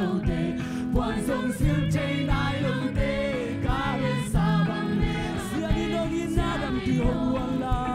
lâu tê quan sông siêu chạy nai lâu tê cá lên xa bằng Sia đi nông yên na đầm từ hồng hoàng la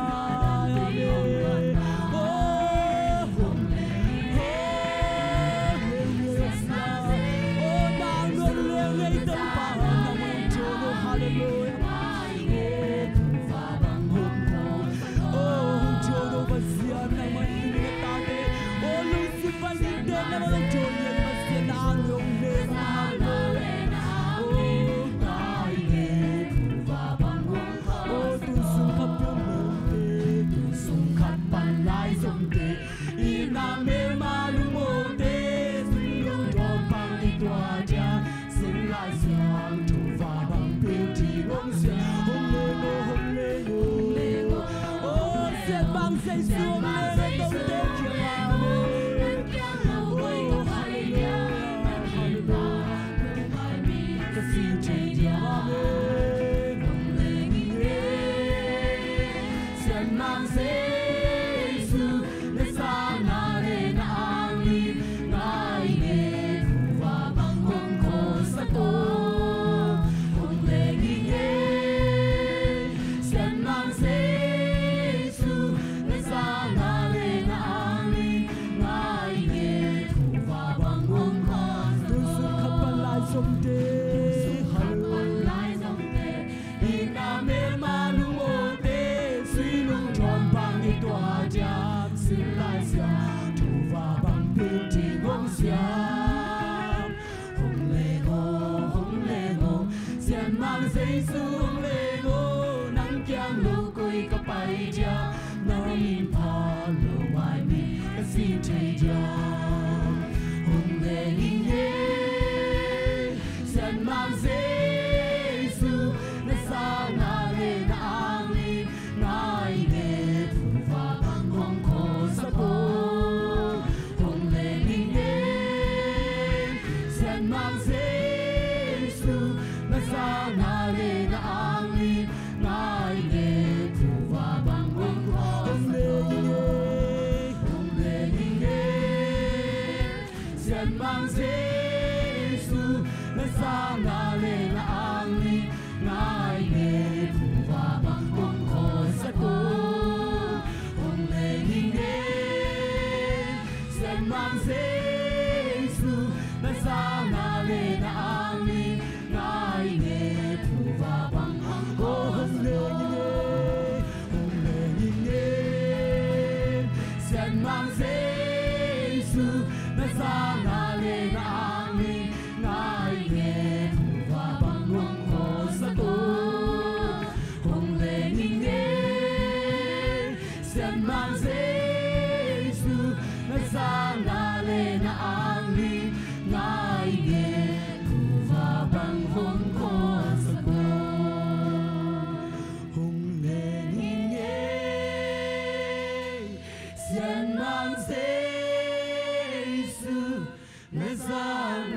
Sang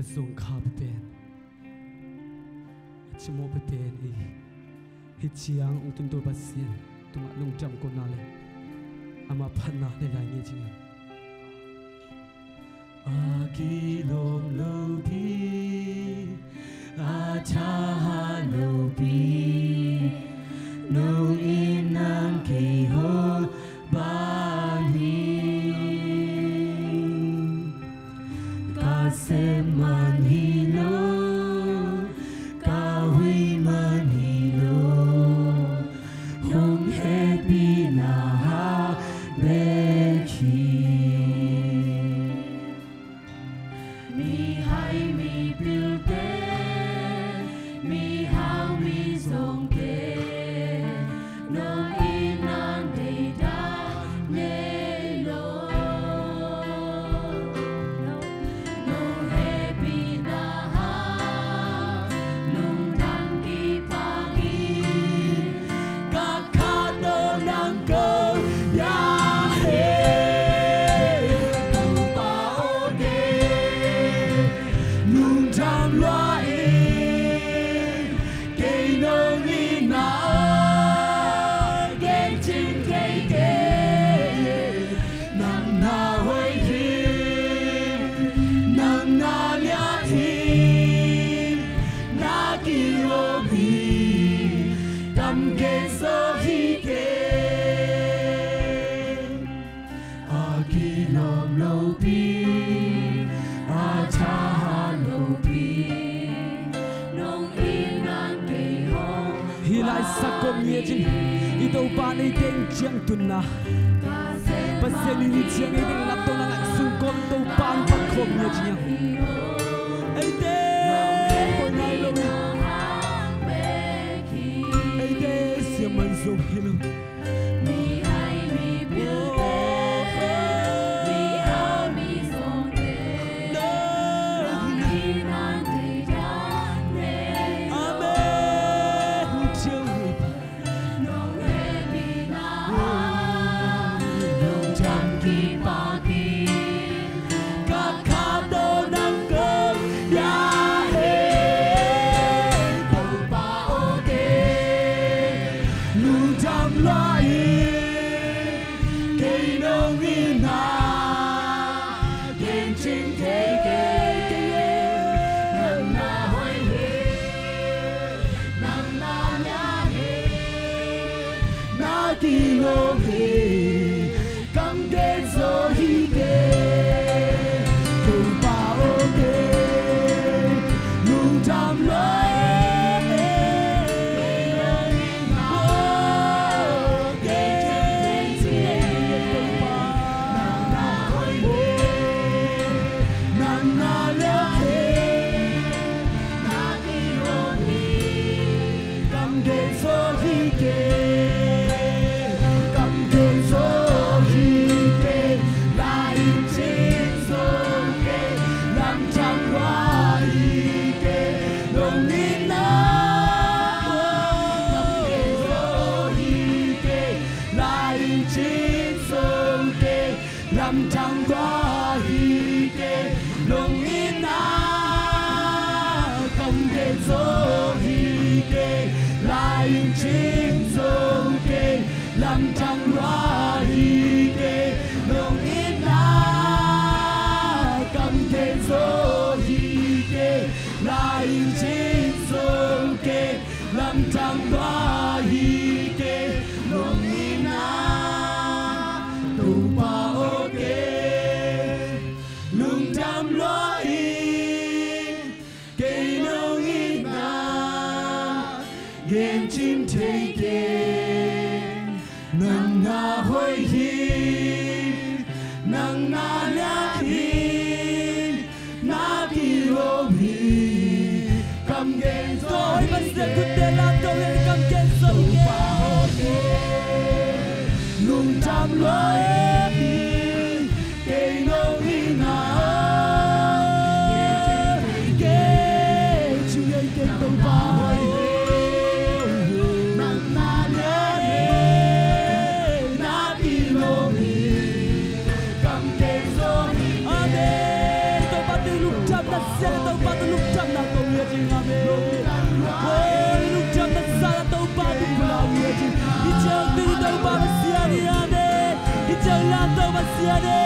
song khá beten chỉ một beten hi chiang ung tung tôi bắt xiên tung lung trăm con nale ama phan na le lai nghe ching a ki long lo pi a cha lo pi nong in nam ki ho ba ni ka se man hi lo ka hui man hi lo hong happy na ha be ki mi hai mi bil te mi hao mi song te no in an de da ne lo no happy na ha nung dang ki pa ki ka kha no nang ko ya he tu pa o de nung dang loa e ke no ni na ke ching ke ke nang na hoi hi nang na lia hi na ki o bi tam ke so hi ke a ki lom lo pi a cha lo pi nong in an ke ho hi lai sakom ye jin i do pa nei teng chiang tun na pa se ni chiang ei ding lap to na ngai sung kom do pan pa khom ye jin ei te ko nai lo ei te sia man zo hi lo mi hai mi bil te mi hao mi song te no in an de da ne amen chiang nong happy na nong cham ki pa ki ka kha do nang ko ya he ko pa o de nung cham lai ke nong in na ken ching ke nang na hoi he nang na nya he na ki lo he kam de so hi ke ko pa o de nung cham lai Lam chang qua hi ke long in na cầm ke zo hi ke lai chim zo ke lam chang qua hi ke long in na cầm ke zo hi ke lai chim zo ke lam chang qua hi ke long in na tu pa o ke lung tam lo in ke nong in na gen chim thei ke nang na hoi hi nang na lia hi na ki lo hi kam gen so mas de ku de la to le kam gen so ke lung tam lo in ke nong in na ke chu ye ke to ba nang na lia hi na ki lo hi kam gen so tàu bát sia đê.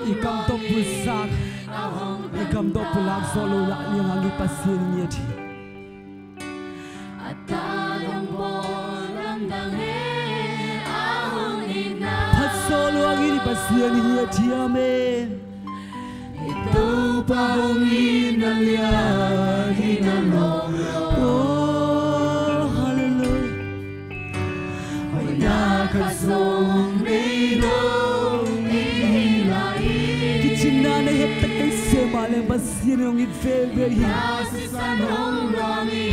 Ikam to pulsak, ikam to pulang solo la yang alu pasien nyeti. Pat solo angini pasien nyeti amen. Itu paungin alia hinalong. Oh hallelujah. Oya kasong nino. Nana hep tak ese malam pasien yang infebe ya sisanong rangi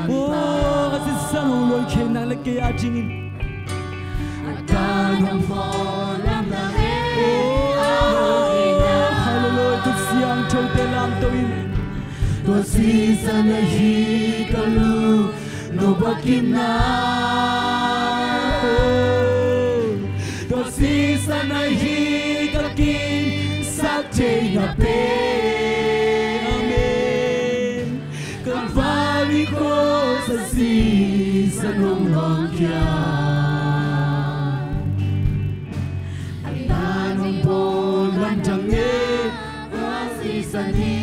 oh sisanong loy kenang lagi ajingin atanong folam dame oh hallelujah tu siang chau telam toin tu sisan hi kalu no bakina tu sisan hi Nape, amen. Kalvari ko sa sisanong longkya. Ay tanong po lanjang asisani.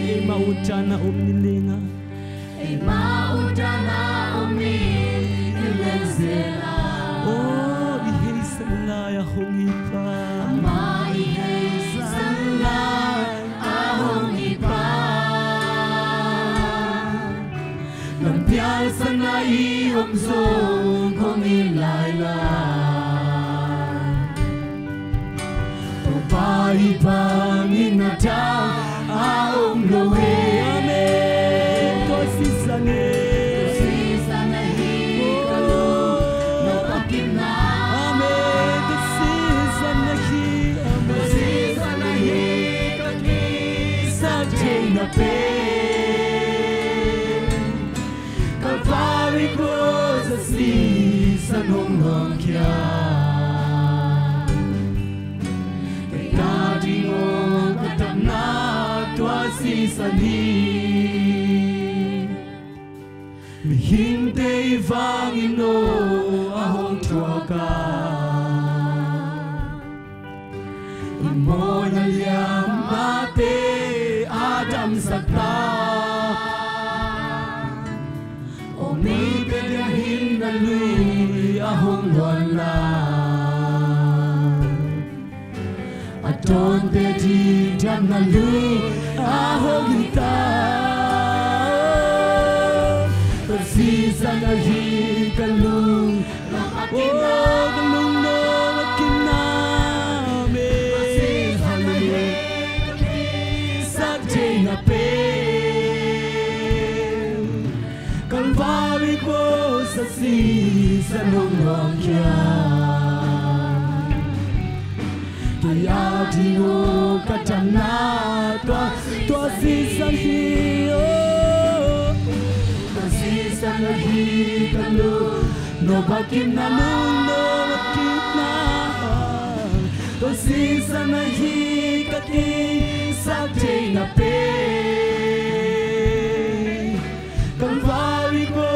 Ay mauta na umnilinga. Ay mauta na umnilinga. Oh, ihey sanlay akong ipa. Piasa na iyong zong kong ilaylan Pupahipangin na tang aong loe Amen Ko sisane hikalo no pakina Amen Ko sisane hikaki sa jay na pe Sanong longkya Kaya di mo katang na tua sisani Mihintay vangino ahong tuaka Imo na liyang mate Adam sakta Umibigyahin na luy ahong wala Aton pedi jam na luy ahong hita Persisa na hikalung Oh, kalung no makiname Persisa na hikalung Sakjay na pe Kalvari ko sa sisanong longkya ya di o katana tua season hi o tua season hi kalu no bakim na no bakim na tua season hi kaki sakte na pe kalvari ko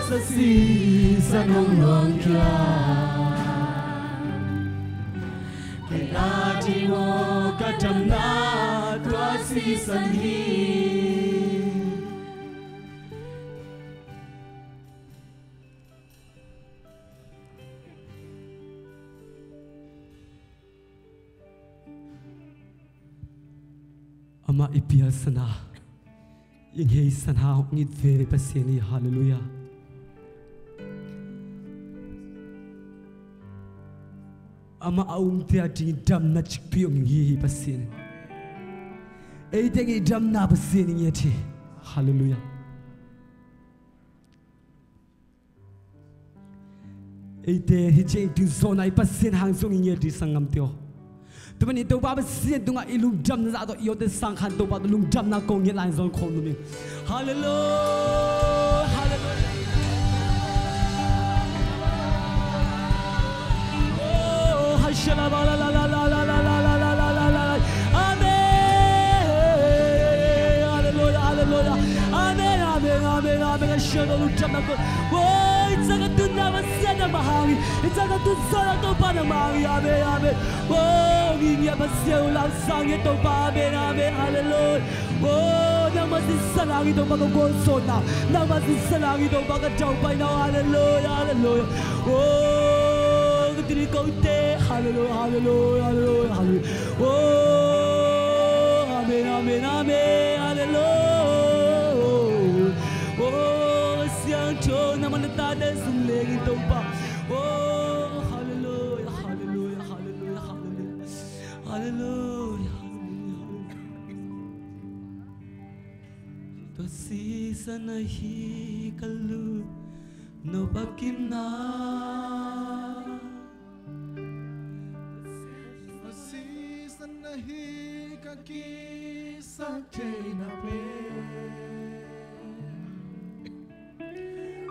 sa season long kya Nadi mo katamna tua season hi Ama ipia sana Inghei sana ngit ve pasieni hallelujah Ama aung tia dam na chikpiong yi pasien. Ei tengi dam na pasien yeti. Hallelujah. Ei te hijeng ting zona pasien hang song yeti sangam tio. Tuman itu ba pasien tunga ilung dam na ato yote sanghan to ba lung dam na kong yet lang zon kong luming. Hallelujah. Hallelujah. La la la la la la la la la la la la la. Amen. Hallelujah, hallelujah. Amen, amen, amen, amen. Shano luchana ko. Oh, itsaga tu na masana mahangi. Itsaga tu sana to pa na mahangi. Amen, amen. Oh, niya masya ulang sangi to pa. Amen, amen. Hallelujah. Oh, namasin sanangi to magagonso na. Namasin sanangi to magajawbay na. Hallelujah, hallelujah. Oh. Hallelujah, hallelujah, hallelujah, hallelujah. Oh, amen, amen, amen, hallelujah. Oh, siang chong naman natada sumlegi tumpa. Oh, hallelujah, hallelujah, hallelujah, hallelujah, hallelujah. To season na hi kalu no bakim na. Nahi kaki sakte na pe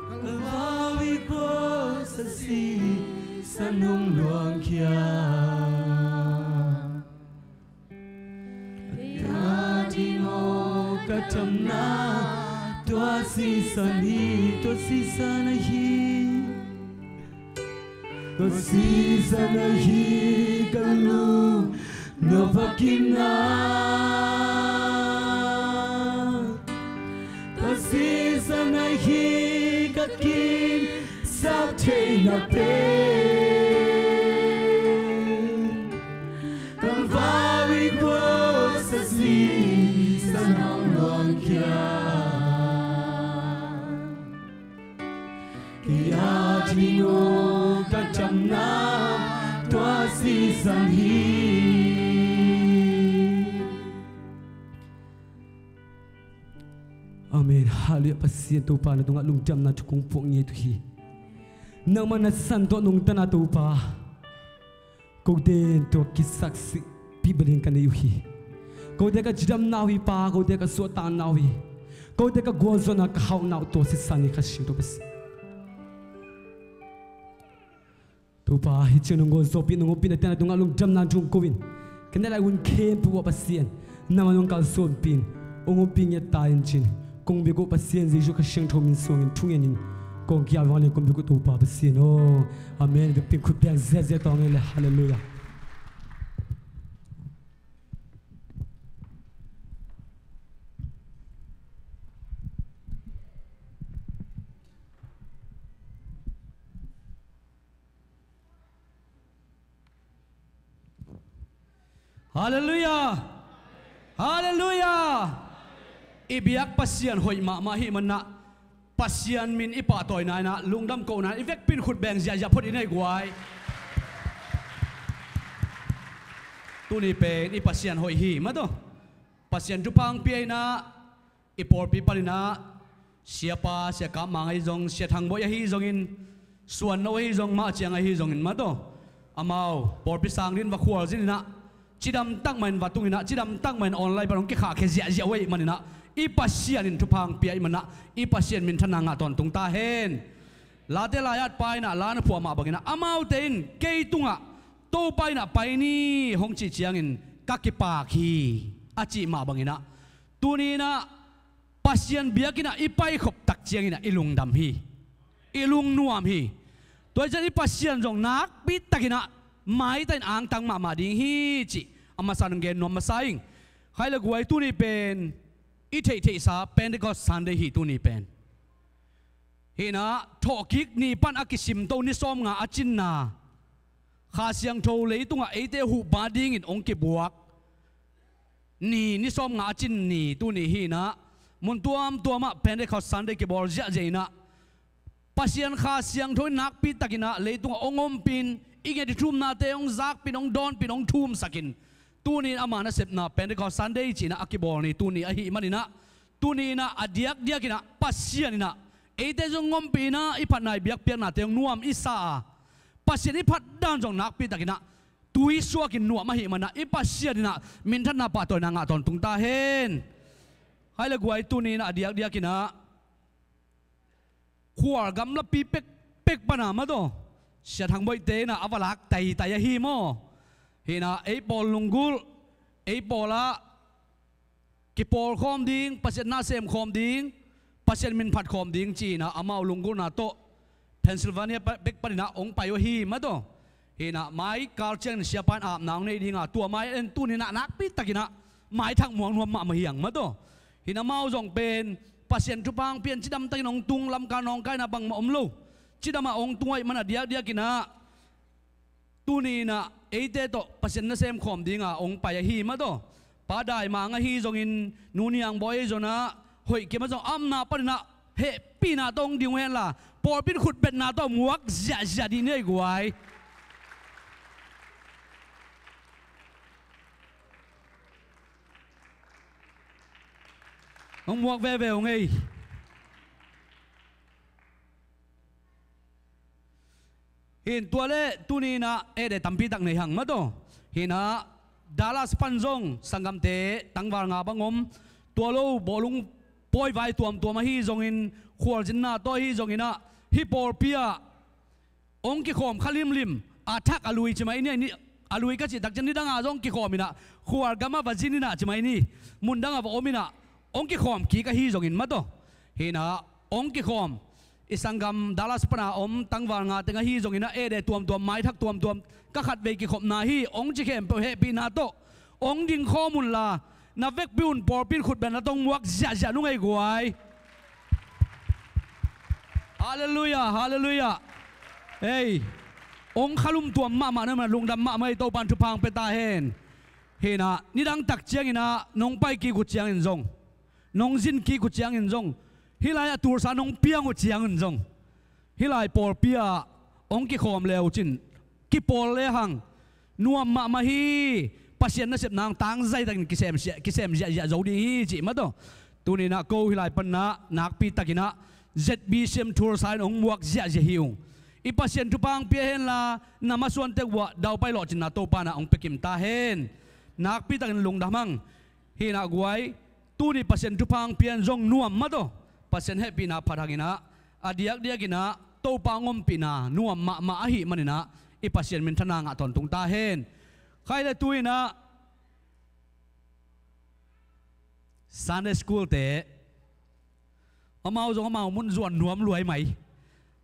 Kalvawi ko sa sanong luang kya Dati mo katamna tua season hi tua season hi tua season hi kalu no bakim na tua season hi kakim sakte na pe kalvari ko sa season ng long kya kaya di mo katamna tua season hi Amen. Hallelujah. Pasien tu pa na tunga lung jam na chukung pong niya tu hi. Nang manasan to nung tana tu pa. Kau den tu kisaksi pibalin ka na yuhi. Kau de ka jam na hui pa. Kau de ka suatan na hui. Kau de ka gozo na kahaw na to si sani kasing tu pasien. Tu pa hitchen nung gozo pinung pinatena tunga lung jam na chung kuwin. Kanala un kem puwa pasien. Naman nung kalson pin. Ungupin ya tayin chin. Kung bigo pasien Yesus kasing thomin sungin tungin kung kia wali kung bigo tu pa pasien oh amen bipin kupiang zeze tongile hallelujah hallelujah hallelujah Ibiak pasien hoi mahi mana pasien min ipatoy na lungdam ko na ivek pin khut beng zia put inai guai tuni pen pasien hoi hi mato pasien jupang pi na ipor pi palina siapa sia ka mangai jong sia thang boy hi jongin suan no hi jong ma chiang hi jongin mato amau por pi sang din wa khwal jin na จีดำตั้งมันวัดตรงนี้นะจีดำตั้งมันออนไลน์ไปลงกี่ขาแค่เสียไว้มันนี่นะอีปัสเซียนินทุพังเปียมันนะอีปัสเซียนมินทนางะตอนตรงตาเห็นลาเตลายาดไปนะลานะผัวมาบังนะอามาเตนเกยตุงะโตไปนะไปนี่หงจีเจียงินกักกิปาคีอาจีมาบังนะตัวนี้นะปัสเซียนเบียกินะอีไปขบตักเจียงินะอีลุงดำฮีอีลุงนัวมฮีตัวจะอีปัสเซียนจงนักปิดตักินะไม่แต่อ่างตังมาดิ้งฮีจีอามาสันเกนนวมมาใส่ใครละกวยตัวนี้เป็นอีเทสาเป็นก็สันเดฮีตัวนี้เป็นเห็นนะทอกิกนี่ปันอากิสิมโตนิสอมงาอาจินนาข้าเสียงโทเลยตัวงาเอเตหูบาดิ้งอินองค์เก็บบวกนี่นิสอมงาอาจินนี่ตัวนี้เห็นนะมุนตัวมาเป็นได้เขาสันเดเก็บบอลเจ้าเจนะปัสยันข้าเสียงโทนักปิดตะกินะเลยตัวองอมปินอีกอย่างที่ทุ่มนาเตองซักปินองดอนปินองทุ่มสักินตัวนี้อามานะเสพนะเป็นได้เขาสันเดจีนะอากิบอลนี่ตัวนี้อาหิมันนี่นะตัวนี้นะอดียกกินะปัสยันนี่นะเอเตจงงมปีนะอีพัดนายเบียกเปียกนาเตงนัวมอิสาปัสยันอีพัดด้านจงนักปิดตะกินะตุยสัวกินนัวมาหิมันนะอีปัสยันนี่นะมินทันนาปะตัวนางะตอนตุงตาเห็นให้ละกวยตัวนี้นะอดียกกินะขวากำลับปีเป็กปนามาโตเสียทางบ่อยเตนะอวลักไตยฮีโมเห็นนะไอ้บอลลุงกุลไอ้บอลละกิปอลคอมดิ้งปัสยันนาเซมคอมดิ้งปัสยันมินพัดคอมดิ้งจีนะอามาลุงกุลนาโตเพนซิลเวเนียเป็กปนินะองไปวฮีมาโตเห็นนะไม้กาลเชนเสียปันอาบน้ำในดิ้งอ่ะตัวไม้เอ็นตัวนี้นะนักปิดตะกินะไม้ทั้งหมวงนวมมาเหี่ยงมาโตเห็นนะมาจงเป็นปัสยันทุพังเปลี่ยนจิดำไตนองตุงลำการนองไก่นะบังมาอมลูจิดำมาองตุงไอ้มันเดียกินะตัวนี้นะเอเตโตปัสยันนั่นเซมคอมดิ้งอ่ะองไปฮีมาโตป้าได้มางฮีจงอินนูนี่ยังบอยจนะหอยเก็บมาจงอ้ำนาปนินะเฮปีนาตองดิ้งเฮนล่ะปอปินขุดเป็ดนาตองมวกจะดีเนี่ยกวยองมวกเวไงเห็นตัวเล่ตัวนี้นะเอเดตัมพีตักในหังมาโตเห็นนะดาลัสปันจงสังกัมเตตังวางาบังอมตัวโลบอลุงปอยไว้ตัวมาฮีจงอินขวดจินนาตัวฮีจงอินนะฮิปอร์เปียองกิขอมขลิมอาทักอลุยใช่ไหมเนี่ยนี่อลุยก็จิตักจันนี่ดังอาจงกิขอมินะขวดกามาบัจินี่นะใช่ไหมนี่มุนดังอาบอมินะองกิขอมกีก็ฮีจงอินมาโตเห็นนะองกิขอมอิสังกัมดาลัสปนาอมตังวางาเตงฮีจงอินะเอเดตัวไม้ทักตัวก็ขัดเวกิขบนาฮีองจิเข้มเปเฮปีนาโตองดิงข้อมุลลานาเวกบิวนปอร์ปินขุดแบบนั้นต้องมวกจะนุ่งไอ้กวยฮาเลลูยาฮาเลลูยาเฮ้ยองขลุมตัวมานั่นมันลุงดำมาไม่โตปันทุพังเปตาเห็นนะนี่ดังตักเจียงนะน้องไปกีกุเจียงอินจงน้องจินกีกุเจียงอินจงฮิลายตัวสานองเปียงกุเจียงอินจงฮิลายปอร์เปียองกิขอมเลวจินกิปอลเลหังนัวมาฮีปัสยันนั่นเสพนางตังใจตังกิเซมจะจดีฮีจิมาโตตัวนี้นะกูฮิลายปันนะนักปีตักินะ ZBCMTulsa องมวกจะหิวอีปัสยันทุพังเปียเห็นละนามาส่วนเตวะดาวไปหลอดจินนาโตปานะองเปกิมตาเห็นนักปีตักันลงดามังฮีนักไว้ตัวนี้ปัสยันทุพังเปียนจงนัวมาโตปัสยันให้ปีนาพัดกินะอดียกกินะโตปางอมปีนานัวมาอหิมันนี่นะอีปัสยันมินทนางะตอนตุงตาเห็นใครได้ตัวนะ Sunday School เตะอามาจงอามามุนส่วนนวมรวยไหม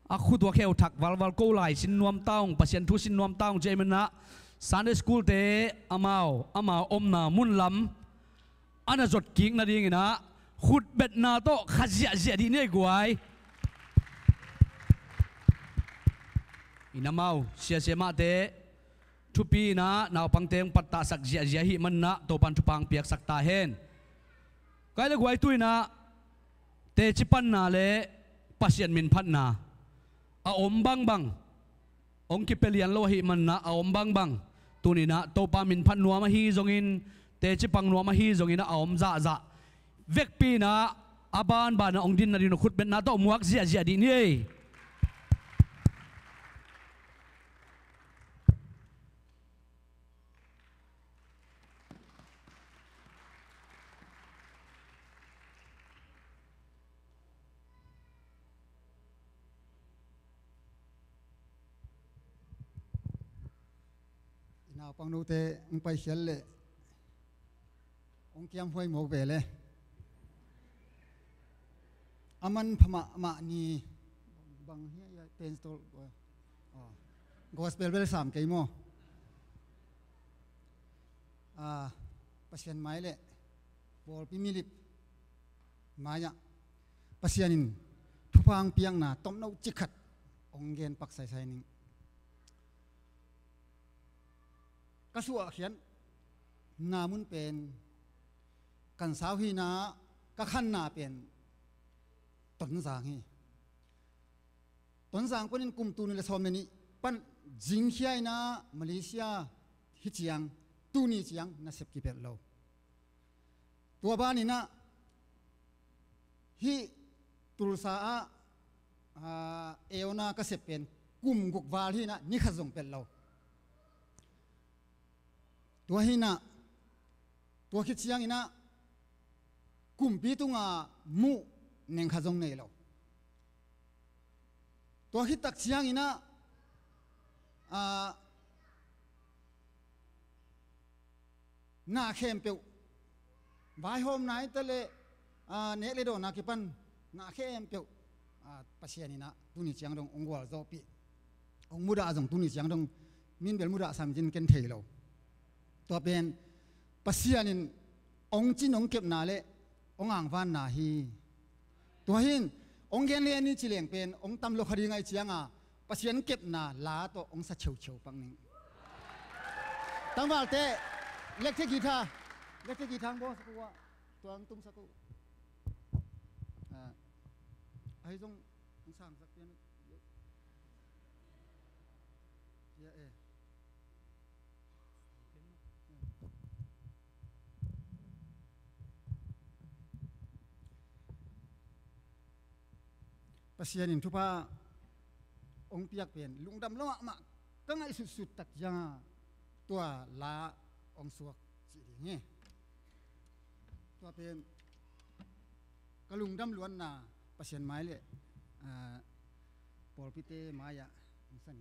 aku tua kau tak wal kau lai sin nuam taung pasien tu sin nuam taung je mana Sunday School te amau om na mun lam ana zot king na ding na khut bet na to khazia di ne guai inamau sia ma te thupi na naw pangteng patta sak zia hi man na to pan thupang piak sak ta hen kai le guai tuina te chipan na le pasien min phat na a om bang ong ki pelian lo hi man na a om bang tuni na to pa min phan nuwa ma hi zongin te chi pang nuwa ma hi zongin a om za vek pi na aban ba na ong din na din khut ben na to muak zia di ni ปองดูเตงไปเขียนเลยองเกียมห้วยหมกเบเลยอามันพม่านี่บางเฮียเป็นสโตลกอสเปลเวลสามเกยโมปัสยันไม้เลยบอลพิมิลิปมายะปัสยันินทุพังเปียงนาต้มน้ำจิกขัดองเกนปักใส่นิ่งกระสัวเขียนนามุนเป็นกันสาวฮีนากะขันนาเป็นต้นสางฮีต้นสางคนนี้กลุ่มตูนิเลสอมนี่ปันจิงเฮียนามาเลเซียฮิจิยังตูนี่จิยังน่าเสพกิเป็ดเราตัวบ้านนี่นะฮิตุลสาเอวนาก็เสพเป็นกลุ่มกุกวาลฮีนะนี่ขจงเป็ดเราตัวฮีนะตัวคิดจิยังนี่นะกลุ่มปีตุงมูเน่งขจงเนเราตัวคิดตักจิยังนี่นะน่าเข้มเปียวบายโฮมไหนตะเลเนเลโดนาคิปันน่าเข้มเปียวปัสยานี่นะตุนิจังดงองวอลโซปีองมุดาจงตุนิจังดงมินเบลมุดาสามจินเกนเทโลตัวเป็นปัสยานินองจินองเก็บนาเลองอ่างวันนาฮีตัวหินองเกนเลนี่จิเลงเป็นองตำโลคดีไงเจียงปัสยันเก็บนาลาตัวองสัชเฉียวปังนิงตั้งว่าเตเล็กเทกีทาเล็กเทกีทางบอสกูว่าตัวอังตุ้มสักกูไอ้จงสร้างสักเพียงเยอะปัสยันินทุพาองเปียกเป็นลุงดำละมะก็ไงสุดๆตักยาตัวลาองสวกจีดีงี้ตัวเป็นกระลุงดำล้วนนาปัสยันไม้เลยปอลพิเตมายะสัน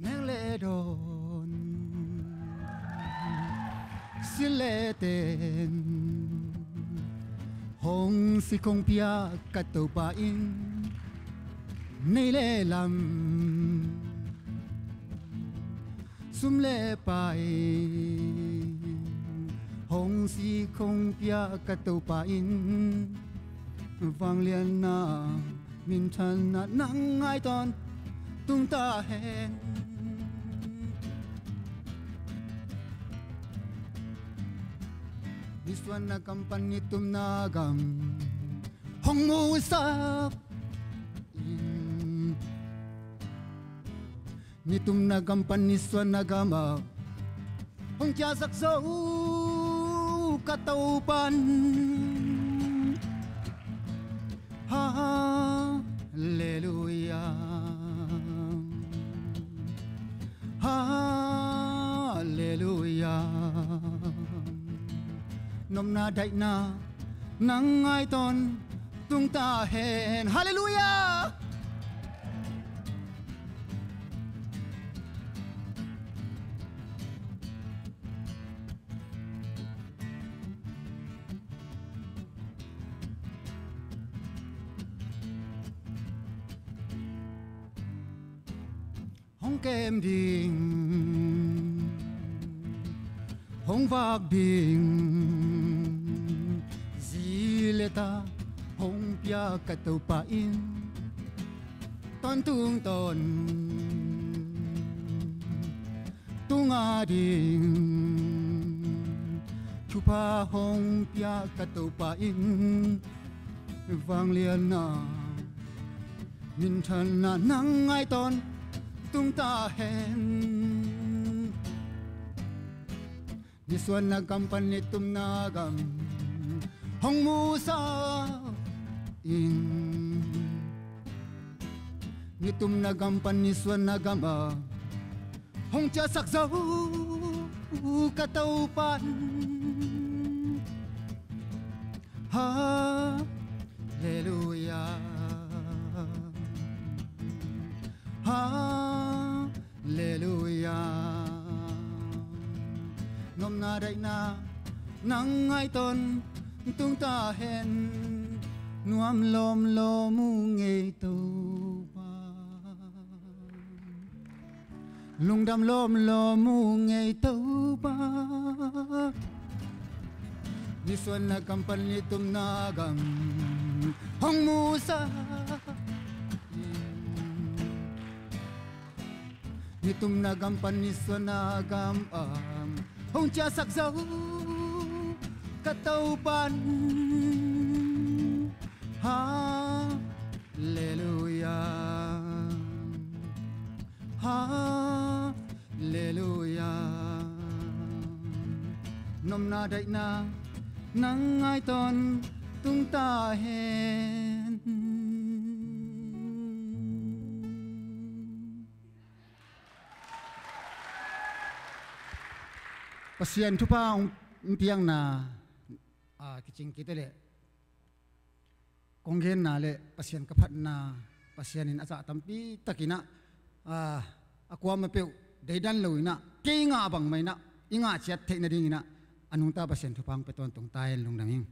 เนเลโดนสิเลเตนหงสิคงเปียกัตโตปาอินเนเลลำสุมเลไปหงสิคงเปียกัตโตปาอินฟังเลียนนามินทันนานังไงตอนตุงตาเห็นนิสวันนักำปันนิตุมนากำห้องมูสับนิตุมนากำปันนิสวันนักำห้องจ้าสักโซกะเตาปันฮาเลลูยาฮาเลลูยานมนาได้นานังไงตอนตุงตาเห็นฮาเลลูยาห้องเกมดิ่งห้องฝากดิ่งเลตาหงเปียกัตปาอินตอนตุงตอนตุงอาดิงชุพาหงเปียกัตปาอินฟังเลียนนามินทันนานังไงตอนตุงตาเห็น Niswan nagampan nitum nagam Hong musa in Nitum nagampan niswan nagama Hong cha saksaw kataupan Hallelujah Hallelujah Nom na day na nang ay ton tung ta hen nuam lom lo mu ngei tu ba lung dam lom lo mu ngei tu ba ni suan na kampan ni tum nagam hong musa ni tum nagam pan ni suan nagam hong cha sak zau kataupan Hallelujah Hallelujah Nom na dai na nang ai ton tung ta hen Pasien tu pa piang na kicing kita le konggen na le pasien kapat na pasienin asa tampi takina aku amapeu daidan loina kinga bang mai na inga chat thei na ding na anung ta pasien tu pang peton tung tayen lung danging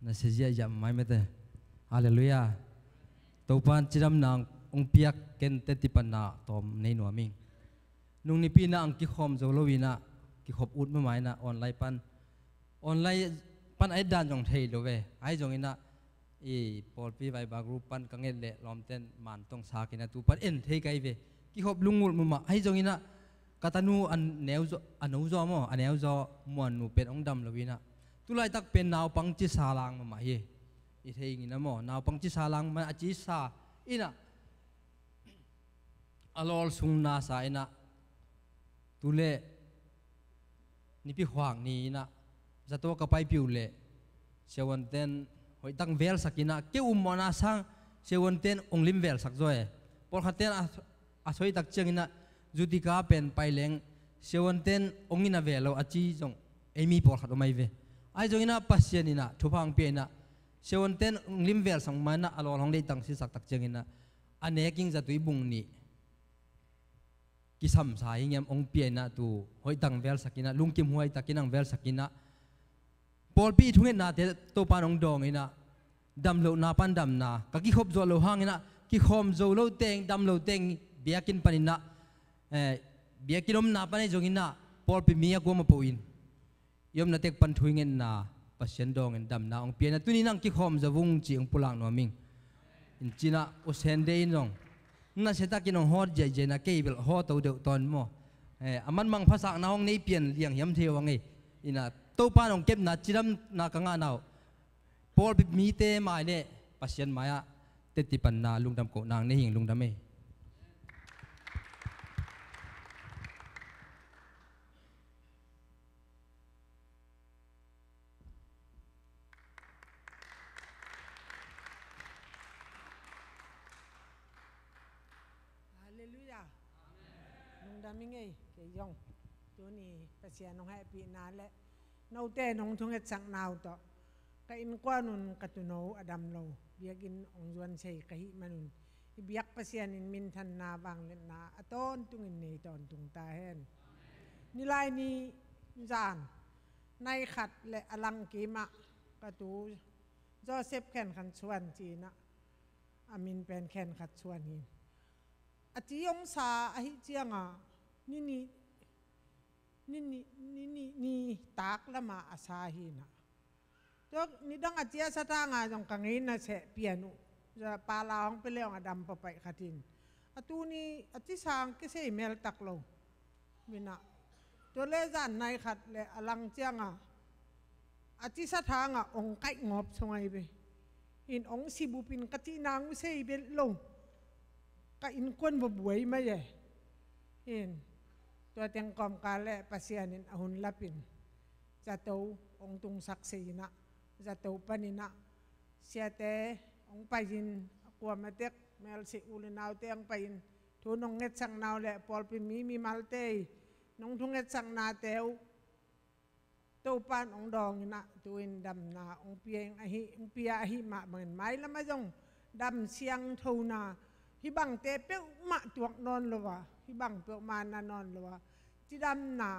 Nasijia jam mai mete, Hallelujah. Taupan ciram nang ongpiak ken tetipan na tom nei nuaming. Nung ni pina ang kikhom zolowina kikhop ut mamai na online pan ai dan jong thei lowe ai jong ina pol pi vai ba group pan kangel le lomten man tong sakina tu pan en thei kai ve kikhop lungul mama ai jong ina katanu an neuzo anuzo mo aneuzo mon nu pen ong dam lowina tulai tak pen naw pang chi salang ma ye I thei ngina mo naw pang chi salang ma chi sa ina alol sung na sa ina tule ni pi hwang ni na zato ka pai piu le sewonten hoi tang vel sakina ke mona sang sewonten onglim vel sak zoe por khaten asoi tak chengina judika pen paileng sewonten ongina velo achi jong emi por khat mai ve ai jong ina pasien ina thupang pe na sewonten onglim vel sang mana alol hong dei tang si sak tak chengina aneking zatui bung ni kisam sa ingem ong pia na tu hoi tang vel sakina lungkim huai takinang vel sakina pol pi thungen na te to panong dong ina dam lo na pan dam na ka ki khop zo lo hang ina ki khom zo lo teng dam lo teng biakin panina biakinom na panai jongina pol pi mia ko ma poin yom na tek pan thuingen na pasien dong en dam na ong pia na tuni nang ki khom zo wung chi ong pulang no ming in china o sen de inong na seta kinong hot je na kebel ho to de ton mo aman mang phasak na hong nei pian liang yam thewang ina to panong kep na chiram na kanga naw pol bi mi te mai le pasien maya te ti pan na lungdam ko nang ne hing lungdam e Damingay kay yong tuni pasien nong happy na le no te nong thunget sang naw to ka in kwanun katuno adam lo biagin ong juan sei kahi manun ibiak pasien in mintan na bang le na aton tungin nei ton tung ta hen nilai ni jan nai khat le alang kima katu Joseph ken khan chuan chi na amin pen ken khat chuan hin ati yong sa ahi chianga ni tak lama asahi na to ni dang atia satanga jong kangin na se pianu ja palawang peleong adam papai khatin atuni ati sang ke se mel taklo bina ตัวเล่จานในขัดและอลังเจียงอาทิสถางองค์ไก่งอบสมัยไปอินองค์สิบุปินกตินางวิเศษเบลลงก็อินควนบวยไม่ใช่อินตัวเตียงกอมกาและปัสยานินอหุนลับินจะโตองตุงศักดิ์ศรีนะจะโตปนินะเสียแต่องไปยินกลัวมาเต็กเมลสิอุลนาวเตียงไปยินทุนองเงสังนาวและปอลปิมีมาลเตยน้องทุงเงสังนาเตวโตปานองดองนะตัวอินดำนาองเปียงอหิองเปียอหิมาเหมือนไม้ละมาจงดำเสียงทูนาฮิบังเตเปียวมาตัวกนอนละวะฮิบังเปียวมานานอนละวะจีดำนา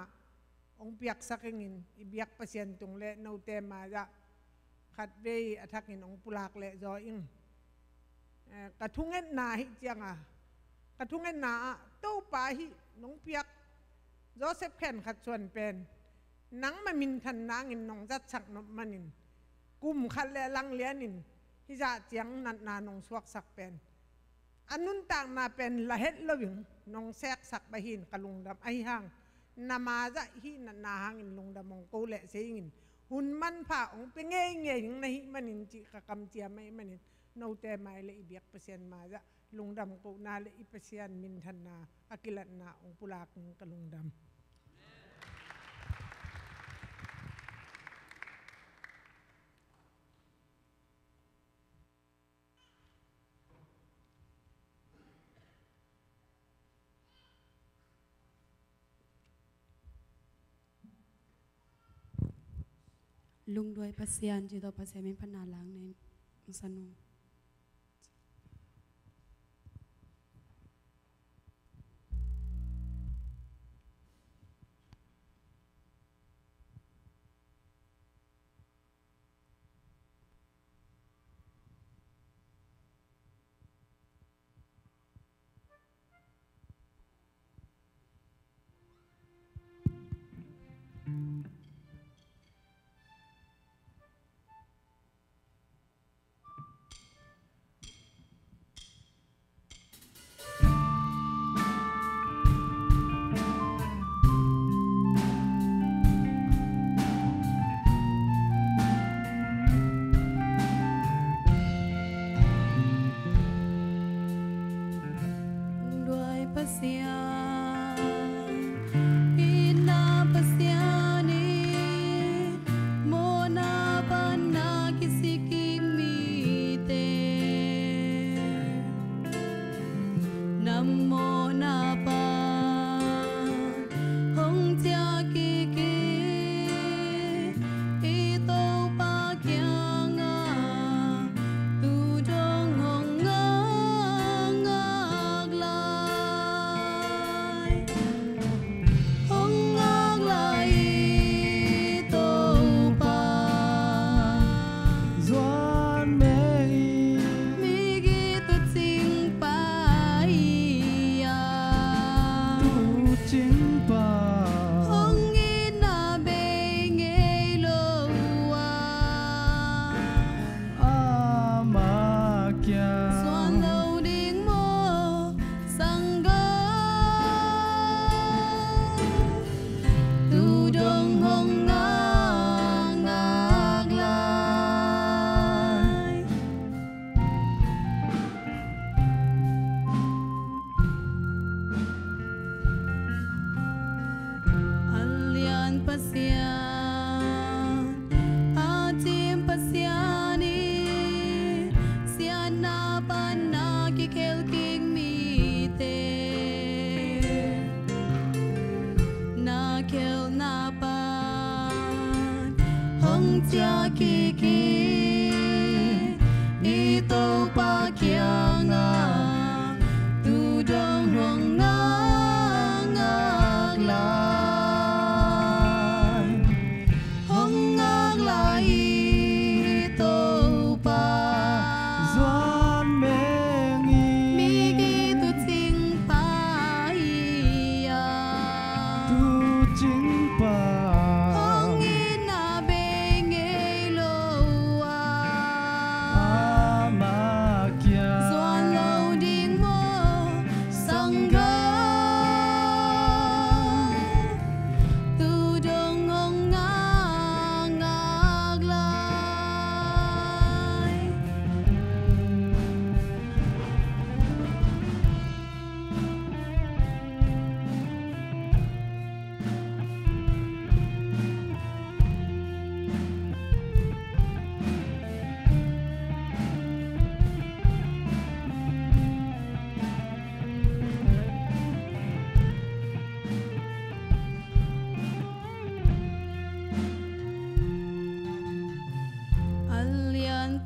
องเปียกสักงินอิเบียกเปอร์เซ็นต์ตรงเละนูเตมาจะขัดเวออัฐกินองปุลากเละจออิงกระทุงเงินนาฮิเจียงกระทุงเงินนาโตปาฮิน้องเปียกโจเซฟแคนขัดส่วนเป็นนังมามินทันนางอินน้องจัดสักนมานินกุมขัดและลังเลียนินฮิจะเจียงนันนานองสวกสักเป็นอันนุนต่างนาเป็นละเฮ็ดละวิงน้องแซกสักไปหินกะลุงดำไอห่างนามาจะหินนาหางอินลุงดำมองโกเละเสียงินหุ่นมันผ่าองเป็นเงี้ยเงี้ยในหิมันนินจิกะกำเจียไม่มันนินโนเตมาเลยอีเบียกเปอร์เซ็นต์มาจะลุงดำโกนาเลยอีเปอร์เซ็นต์มินทันนาอากิลันนาองปุลากกะลุงดำลุงด้วยพัศยานจีโตพัศยามิพนาล้างในสนุ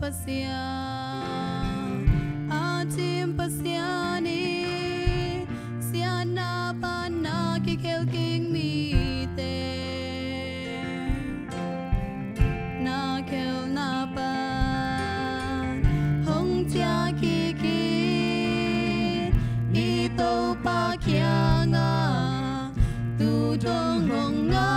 pasia atim pasiani siana pana kikel king mi te na kel na pa hong tia kiki ito pa kya nga tu dong hong nga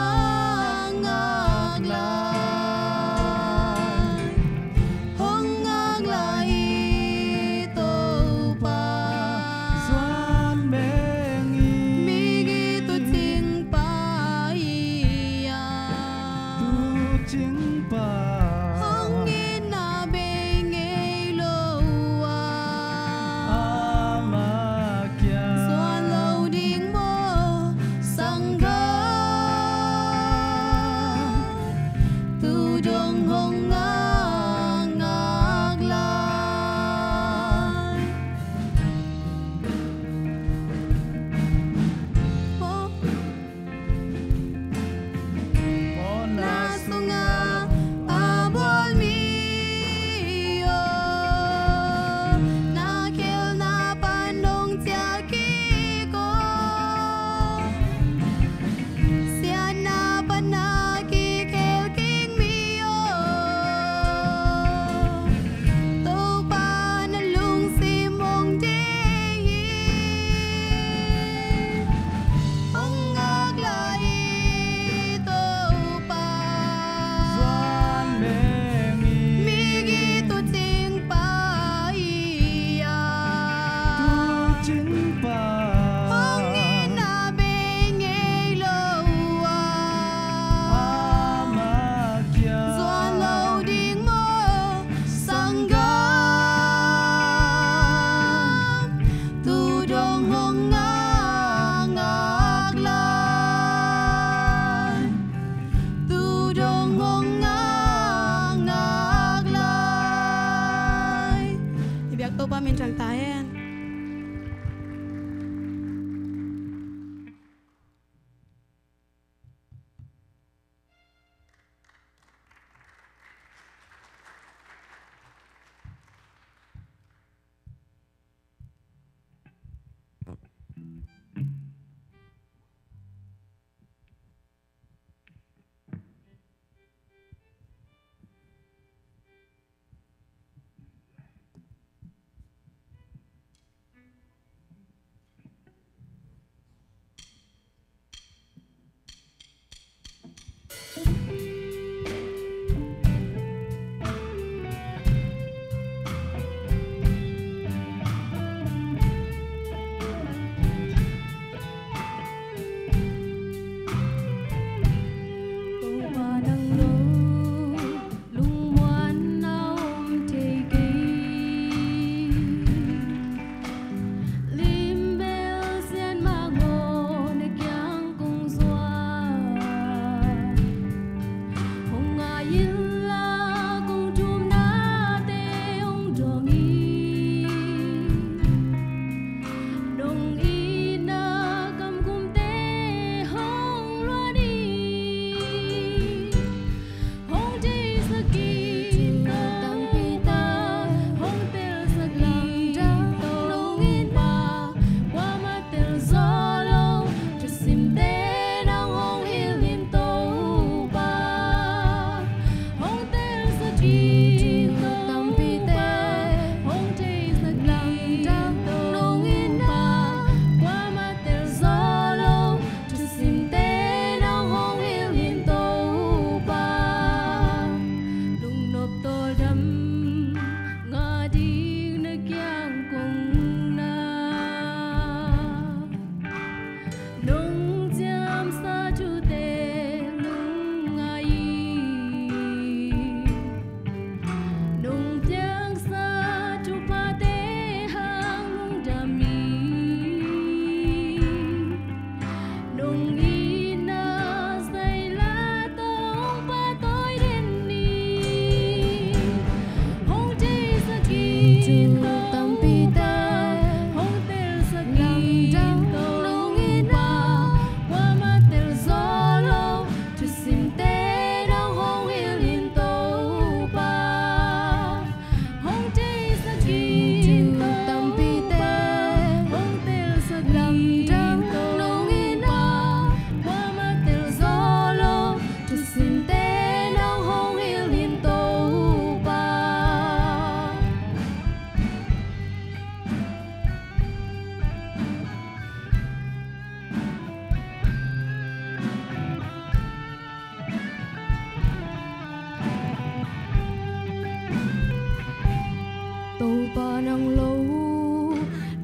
tô ba nang lâu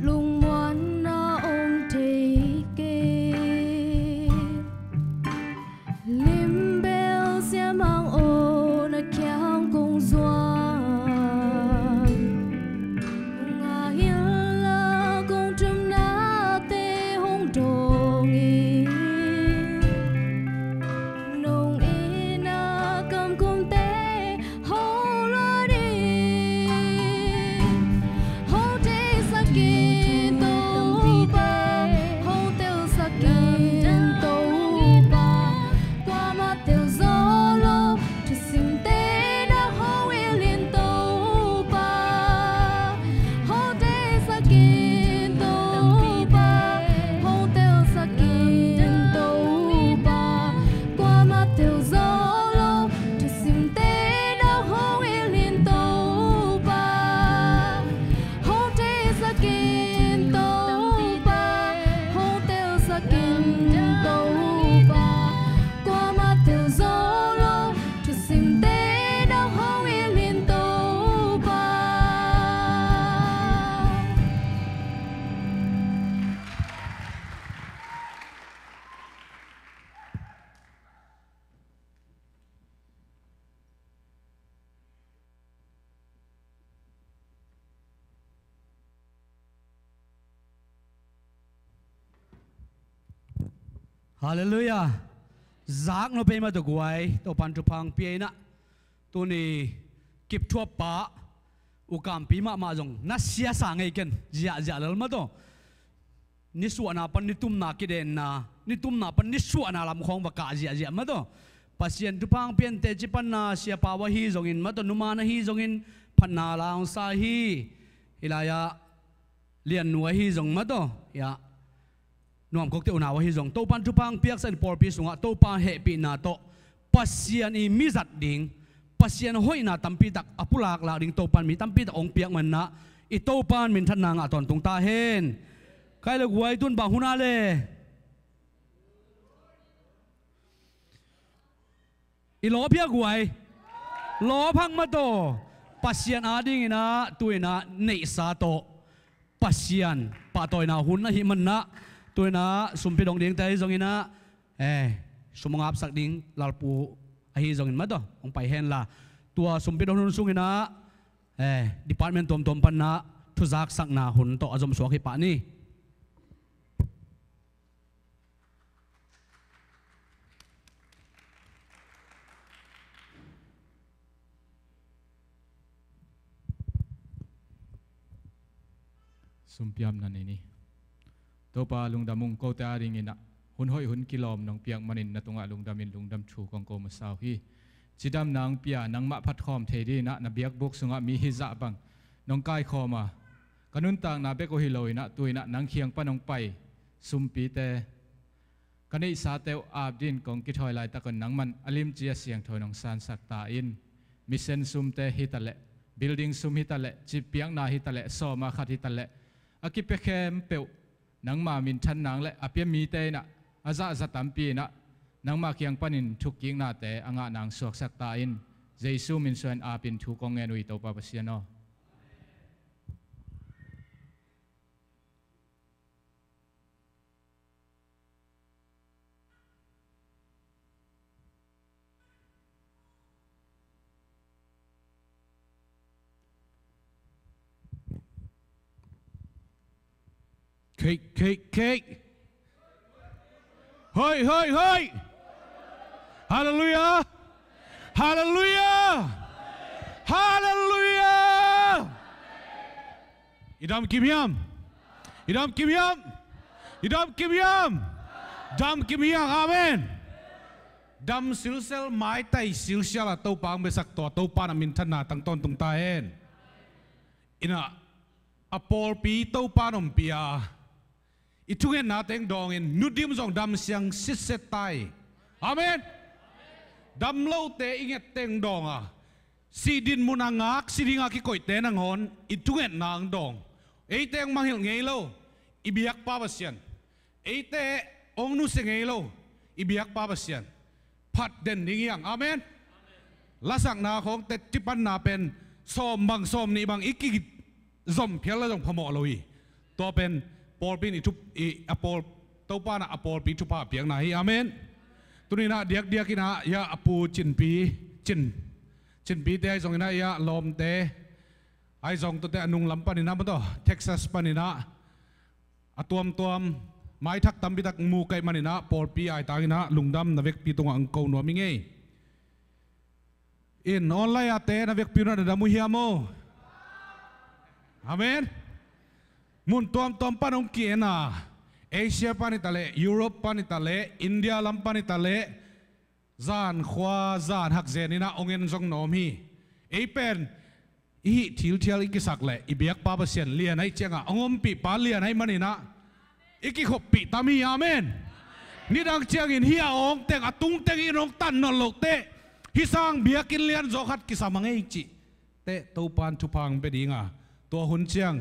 lung ngoan na ôm thế kê lim bèo xe mang ô na khéo cùng doan ngà hiên la cùng trầm na tê hong đồ nghi nông y na cầm cùng tê hô lo đi hô tê sa kinh tô ba hô têu sa kinh tô ba qua mắt têu gió lô cho xin tê đã hô yêu liên tô ba hô tê sa kinh tô ba hô têu sa kinh tô ba qua mắt têu gió lô cho xin tê đã hô yêu liên tô ba hô tê sa kinh tô ba hô têu sa kinh tô ba qua mắt têu gió lô cho xin tê đã hô yêu liên tô ba. Hallelujah. Giác nó bên mà tụi quay, tụi pan tụi phang pia na, tụi ni kịp thua pa, u cam pi mà dùng, na sia sang ngay ken, dạ lắm mà to, ni suan na pan ni tum na kiden na, ni tum na pan ni suan na làm khong baka dạ mà to, pasien tụi phang pien te chỉ pan na sia pa wa hi zongin mà to numa na hi zongin pan na lang sa hi, ilaya liền nuôi hi zong mà to, ya. Nuam kok te unawa hi zong to pan tu pang piak san por pi sunga to pa he pi na to pasian i mi zat ding pasian hoi na tampi tak apulak la ding to pan mi tampi tak ong piak man na i to pan min than na nga ton tung ta hen kai le guai tun ba huna le i lo pia guai lo phang ma to pasian ading ina tuina nei sa to pasian pa toy na hun na hi man na tôi na sumpi dong ding tay zong ina sumangap sak ding lalpu ahi zong in ma to ong pai hen la tua sumpi dong nun sung ina department tom pan na thuzak sak na hun to azom suak hi pa ni sumpiam na ni to pa lungdamung ko ta ring ina hun hoi hun kilom nong piak manin na tunga lungdamin lungdam thu kong ko masaw hi chidam nang pia nang ma phat khom thedi na biak bok sunga mi hi za bang nong kai khoma kanun tang na be ko hi loina tuina nang khiang pa nong pai sumpi te kanei sa teu abdin kong ki thoi lai ta kon nang man alim chia siang thoi nong san sak ta in mission sum te hitale building sum hitale chi piang na hitale so ma khat hitale akipe khem peu nang ma min than nang le apia mi te na aza za tampi na nang ma kyang panin thuking na te anga nang suak sak ta in jesu min suan a pin thu kong nge nui to pa pasiano Cake. Hoi. Hallelujah. Idam kimiam. Dam kimiam. Amen. Dam silsel mai tai silsel la to pang besak to pa na min thana tang ton tung ta hen. Ina apol pi to pa nom pia. Itungen na teng dong in nudim zong dam siang siset tai. Amen. Dam lo te inget teng dong a. Sidin munangak sidinga ki koi te nang hon itungen nang dong. Teng manghil ngei lo ibiak pa basian. Te ong nu se ngei lo ibiak pa basian. Phat den ningyang. Amen. Lasak na khong te tipan na pen som bang som ni bang iki จอมเพียงแล้วจงพมอเลยตัวเป็นปอลปีนทุบอปอลตัวป้านะอปอลปีทุบผ้าเพียงไหนอาเมนตัวนี้นะเดียกกินะยาอปูจินปีเตะจงนะยาลมเตะไอจงตัวเตะนุ่งลำปานินะมันตัวเท็กซัสปานินะตัวไม้ทักตำบิดักมูไกมันนะปอลปีไอตากินะลุงดำนาเวกปีตรงอังโกนัวมิงเงอินออนไลน์เตะนาเวกปีนั้นดามุฮิอาโมอาเมนมุนตัวปานองเกียนะเอเชียปานิตาเลยุโรปปานิตาเลอินเดียลัมปานิตาเลจานขวาจานหักเจนี่นะองเงินจงโนมีเอเป็นอีทิลเทียลอีกิสักเลยอีเบียกปาเปเซียนเลียนให้เจ้าองมปีปาเลียนให้มันนี่นะอีกิขบปีตามีอาเมนนี่ดังเจ้าอินเฮียองเตงอตุงเตงอินองตันนรกเตฮิสังเบียกินเลียนจอขัดกิสามังเอจิเตตัวปานทุพังไปดีงาตัวหุ่นเจียง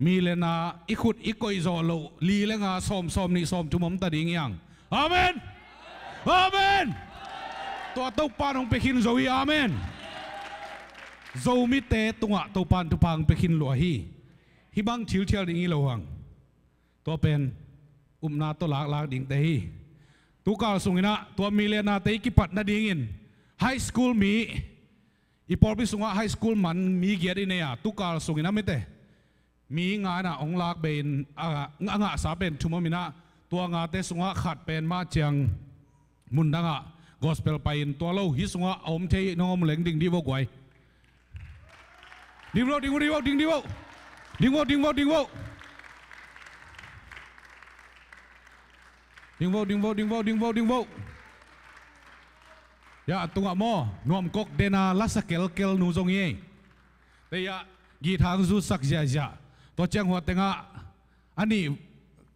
มีเลนาอีขุดอีกอยโซโลลีเลงาส้มนี่ส้มจุมมตาดิ่งยังอาเมนอาเมนตัวตัวปานองไปขินโซวีอาเมนโซมิเตตัวตัวปานทุพังไปขินหลัวฮิบังทิวเทียลดิ่งอีโลหังตัวเป็นนาตัวลากดิ่งเตฮีตัวกาลสุงินะตัวมีเลนาเตอีกิปัดนาดิ่งอินไฮสคูลมีอีพอพิสุงะไฮสคูลมันมีเกียรติเนี่ยตุกาลสุงินะไม่เตมีงานอ่ะองลากเป็นงะสาเป็นชุมมินะตัวงาเตสุงะขัดเป็นมาเจียงมุนดังอ่ะกอสเปลไปตัวเราฮิสุงะอมเทน้องเหลงดิ่งดีวกไว้ดิ่งวya tunga mo nuam kok dena lasa kel nu zong ye te ya gi thang zu sak ja to chang ho tenga ani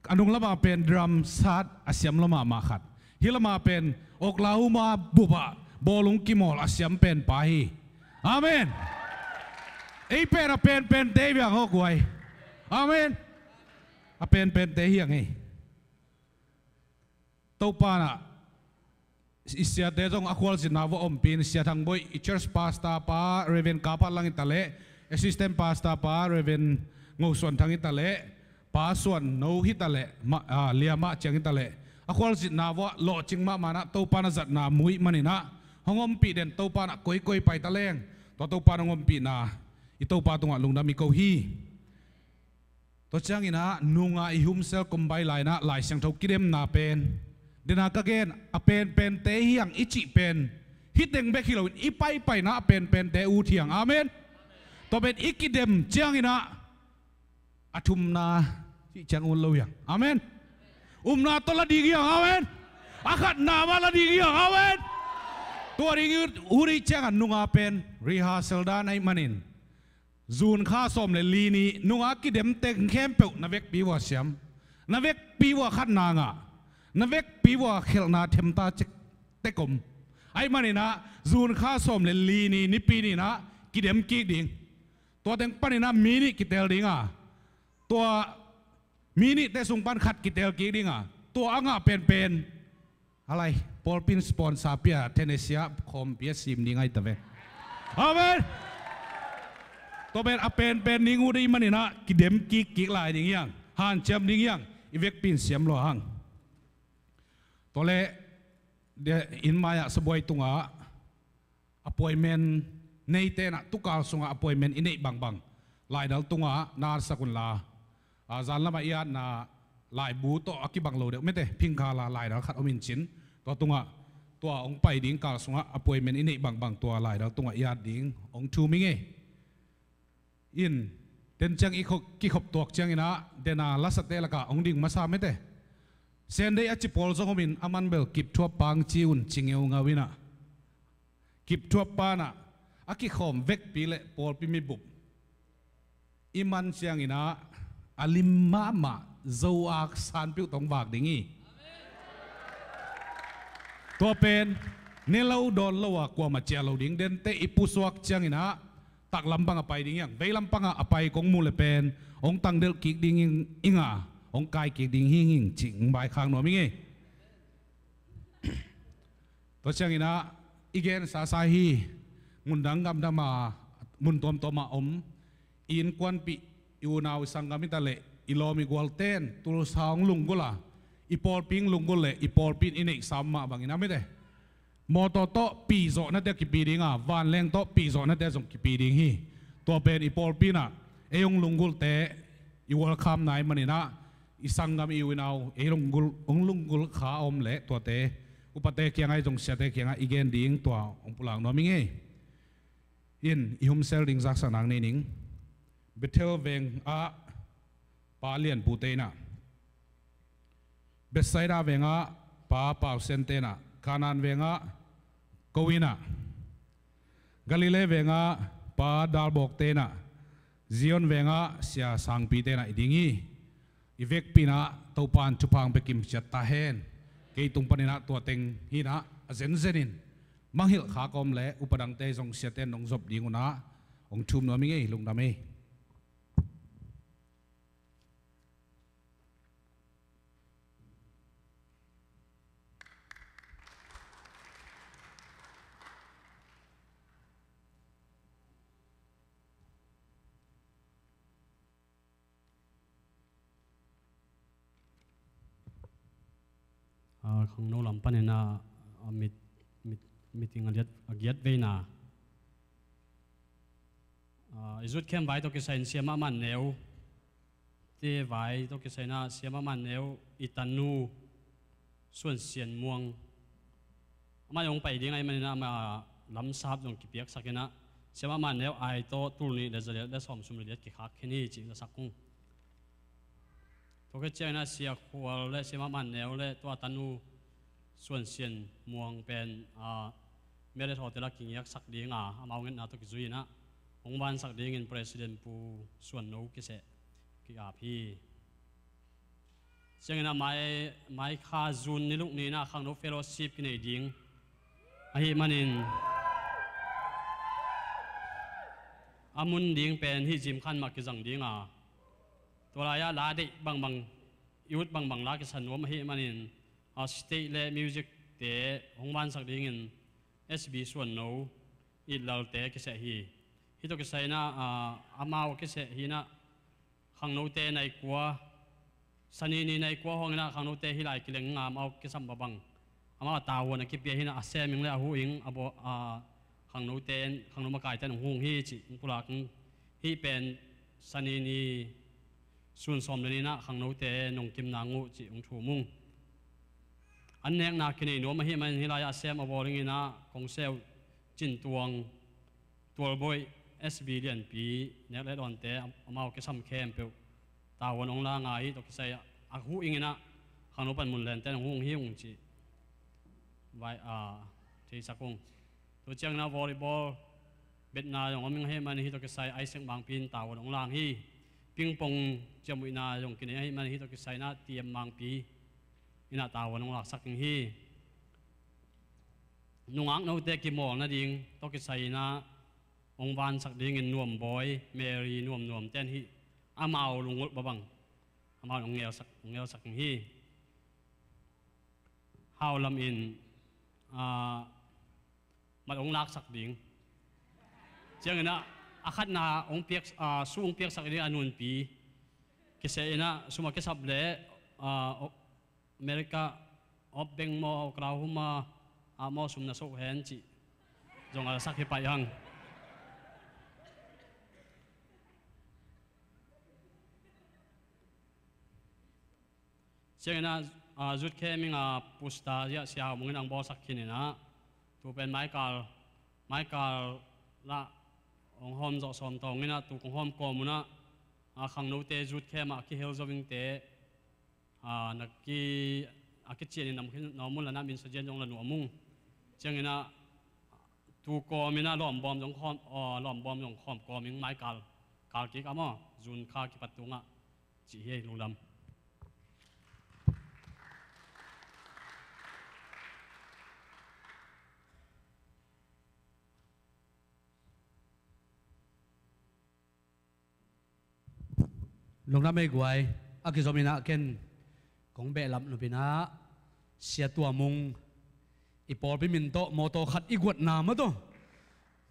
anung lama pen drum sat asyam lama ma khat hilama pen oklahoma buba bolung kimol asyam pen pai amen ei pen a pen te byang ho kwai amen a pen te hiang ei to pa na isya dejong akwal sinawa ompin isya thang boy church pastor pa reven kapal lang itale assistant pastor pa reven ngoson thang itale pa suan no hitale liama chang itale akwal sinawa lo chingma mana to pa na zat na mui manina hongom pi den to pa na koi pai taleng to pa ngom pi na ito pa tunga lungna mi ko hi to chang ina nunga ihum sel kombai lai na lai sang thok kidem na pen dina kagen a pen te hiang ichi pen hiteng be khilo ipai na pen te u thiang amen to ben ikidem chiang ina athum na chi chang un lo yang amen na to la ding yang amen akhat na ma la ding yang amen to ring uri chang nunga pen rehearsal da nai manin zun kha som le li ni nunga kidem teng khem pe na vek pi wa siam na vek pi wa khat na nga na vek pi wa khel na them ta te kom ai mani na zun kha som le li ni pi ni na ki dem ki ding to teng pani na mi ni ki tel ding a to mi ni te sung pan khat ki tel ki ding a to anga pen alai pol pin sponsor pia tenesia khom pia sim ni ngai ta ve amen to ben a pen ningu dei mani na ki dem ki lai ding yang han cham ding yang i vek pin siam lo hang tole de in maya sebuai tunga appointment nei te na tukal sunga appointment inei bang lai dal tunga nar sakun la zan lama ia na lai bu to akibang lo de mete phingkha la lai dal khat omin chin to tunga to ong pai ding kal sunga appointment inei bang to lai dal tunga ia ding ong thu minge in den chang ki khop tok chang ina dena lasate laka ong ding masa mete sen dei achi pol zo min aman bel kip thua pang chiun chingeu ngawina kip thua pa na aki khom vek pi le pol pi mi bup iman chiang ina alim ma zo ak san piu tong bak dingi to pen ne lo don lo wa kwa ma chia lo ding den te ipu suak chiang ina tak lampang apai ding yang ve lampang apai kong mu le pen ong tang del kik ding inga ông cai kiệt đình hing chỉnh bài khang nói mình nghe tôi chẳng ina igen sa hi mun dang gam dama mun tom ma om in quan pi iunaw sangam itale ilom igual ten tul saung lunggula ipol ping lunggule ipol pin inek sama bang inamite moto to pizo na te kipiringa van leng to pizo na te jong kipiring hi to pen ipol pina eyong lunggul te i welcome nai manina isangam iunaw lunggul kha om le to te upate kiangai jong sete kianga igen ding to ong pulang no minge in ihum sel ding zak sanang ni ning betel veng a palian putena besaida venga pa pau sentena kanan venga kowina galile venga pa dalbok tena zion venga sia sangpi tena idingi ivek pina topan chupang bekim chata hen ke tung panina to teng hina azen zenin manghil kha kom le upadang te jong siaten nong job dinguna ong thum no minge lungdame không nô làm pan na meeting agiat veina izut kem vai to ke sain siama man neu te vai to ke saina siama man neu itanu suan sian muang ama yong pai ding ai manina ma lam sap jong ki piak sakena siama man neu ai to tulni le zale le som sum le ki khak khini chi la sakung to ke chena sia khwal le siama man neu le to atanu suan sian muang pen mele hotel king yak sak dinga amau ngen na to ki zuina ongban sak ding in president pu suan no ki se ki a phi chengena mai kha zun ni luk ni na khang no fellowship ki nei ding a hi manin amun ding pen hi jim khan ma ki jang dinga tola ya la de bang youth bang la ki san nom hi manin a state le music te hongban sak ding in SB suan no it lal te ki se hi to ki sai na amao ki se hi na khang no te nai kwa sani ni nai kwa hong na khang no te hi lai ki leng nga mau ki sam babang ama ta won ki pe hi na asem ming le a hu ing abo khang no ten khang no ma kai ten hung hi chi pula kung hi pen sani ni sun som le ni na khang no te nong kim na ngu chi ong thu mung an nek na kini no ma hi man hi la ya sem avoring ina kong sel chin tuang tual boy SB lian pi nek le don te amau ke sam khem pe ta won ong la nga hi to ki sai a hu ingina khano pan mun len ten hung hi ung chi vai thi sakung to chang na volleyball bet na yong aming he man hi to ki sai ai seng bang pin ta won ong lang hi ping pong chamui na yong kini hi man hi to ki sai na tiam mang pi ina tawa nong lak saking hi nungang no te ki mol na ding to ki sai na ong van sak ding in nuam boy Mary nuam ten hi amao lungul babang amao ong ngel saking hi how lam in mat ong lak sak ding chang na akhat na ong piak suung piak sak ding anun pi ki sai na suma ke sab le America openg mo Oklahoma mo sum na so hen chi jong ala sak hi pai hang chengena zut keming pusta ya sia mungin ang bo sak kinina tu pen Michael la ong hom zo som tong ina tu kong hom ko muna khang no te zut kema ki hel zoving te naki akitchen in namkin normal na min sajen jong la nu amung chengena tu ko mina lom bom jong khom lom bom jong khom ko ming mai kal ki kamo jun kha ki patunga chi he lulam lung na mai guai akizomina ken kong be lam no pina sia tua mung ipol pi min to moto khat igwat na ma to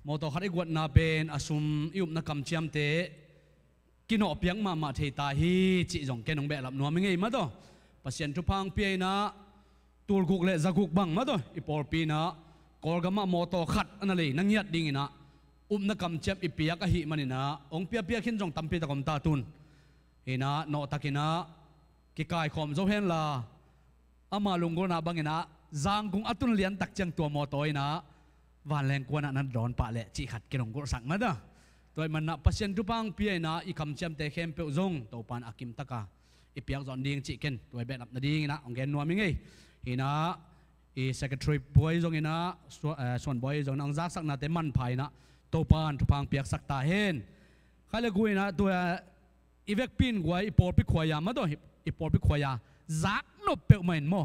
moto khat igwat na pen asum iup na kam chiam te kino piang ma thei ta hi chi jong ke nong be lam nuam ngei ma to pasien tu phang pi na tul guk le zaguk bang ma to ipor pi na kol gama moto khat ana le nang yat ding ina na kam chep ipia ka hi manina ong pia pia khin jong tampi ta kom ta tun ina no takina ki kai khom zo hen la ama lunggo na bangina zang kung atun lian tak chang tua moto ina van leng kwana nan don pa le chi khat kinong go sang ma da toy man na pasien tu pang pi na i kam chem te khem pe zong to pan akim taka ipiak zon ding chi ken toy bet na ding na ong gen nuam ngei ina i secretary boy zong ina son boy zong nang zak sak na te man phai na to pan tu pang piak sak ta hen khale guina to ivek pin guai ipor pi khwaya ma do ipor pi khwaya zak no pe main mo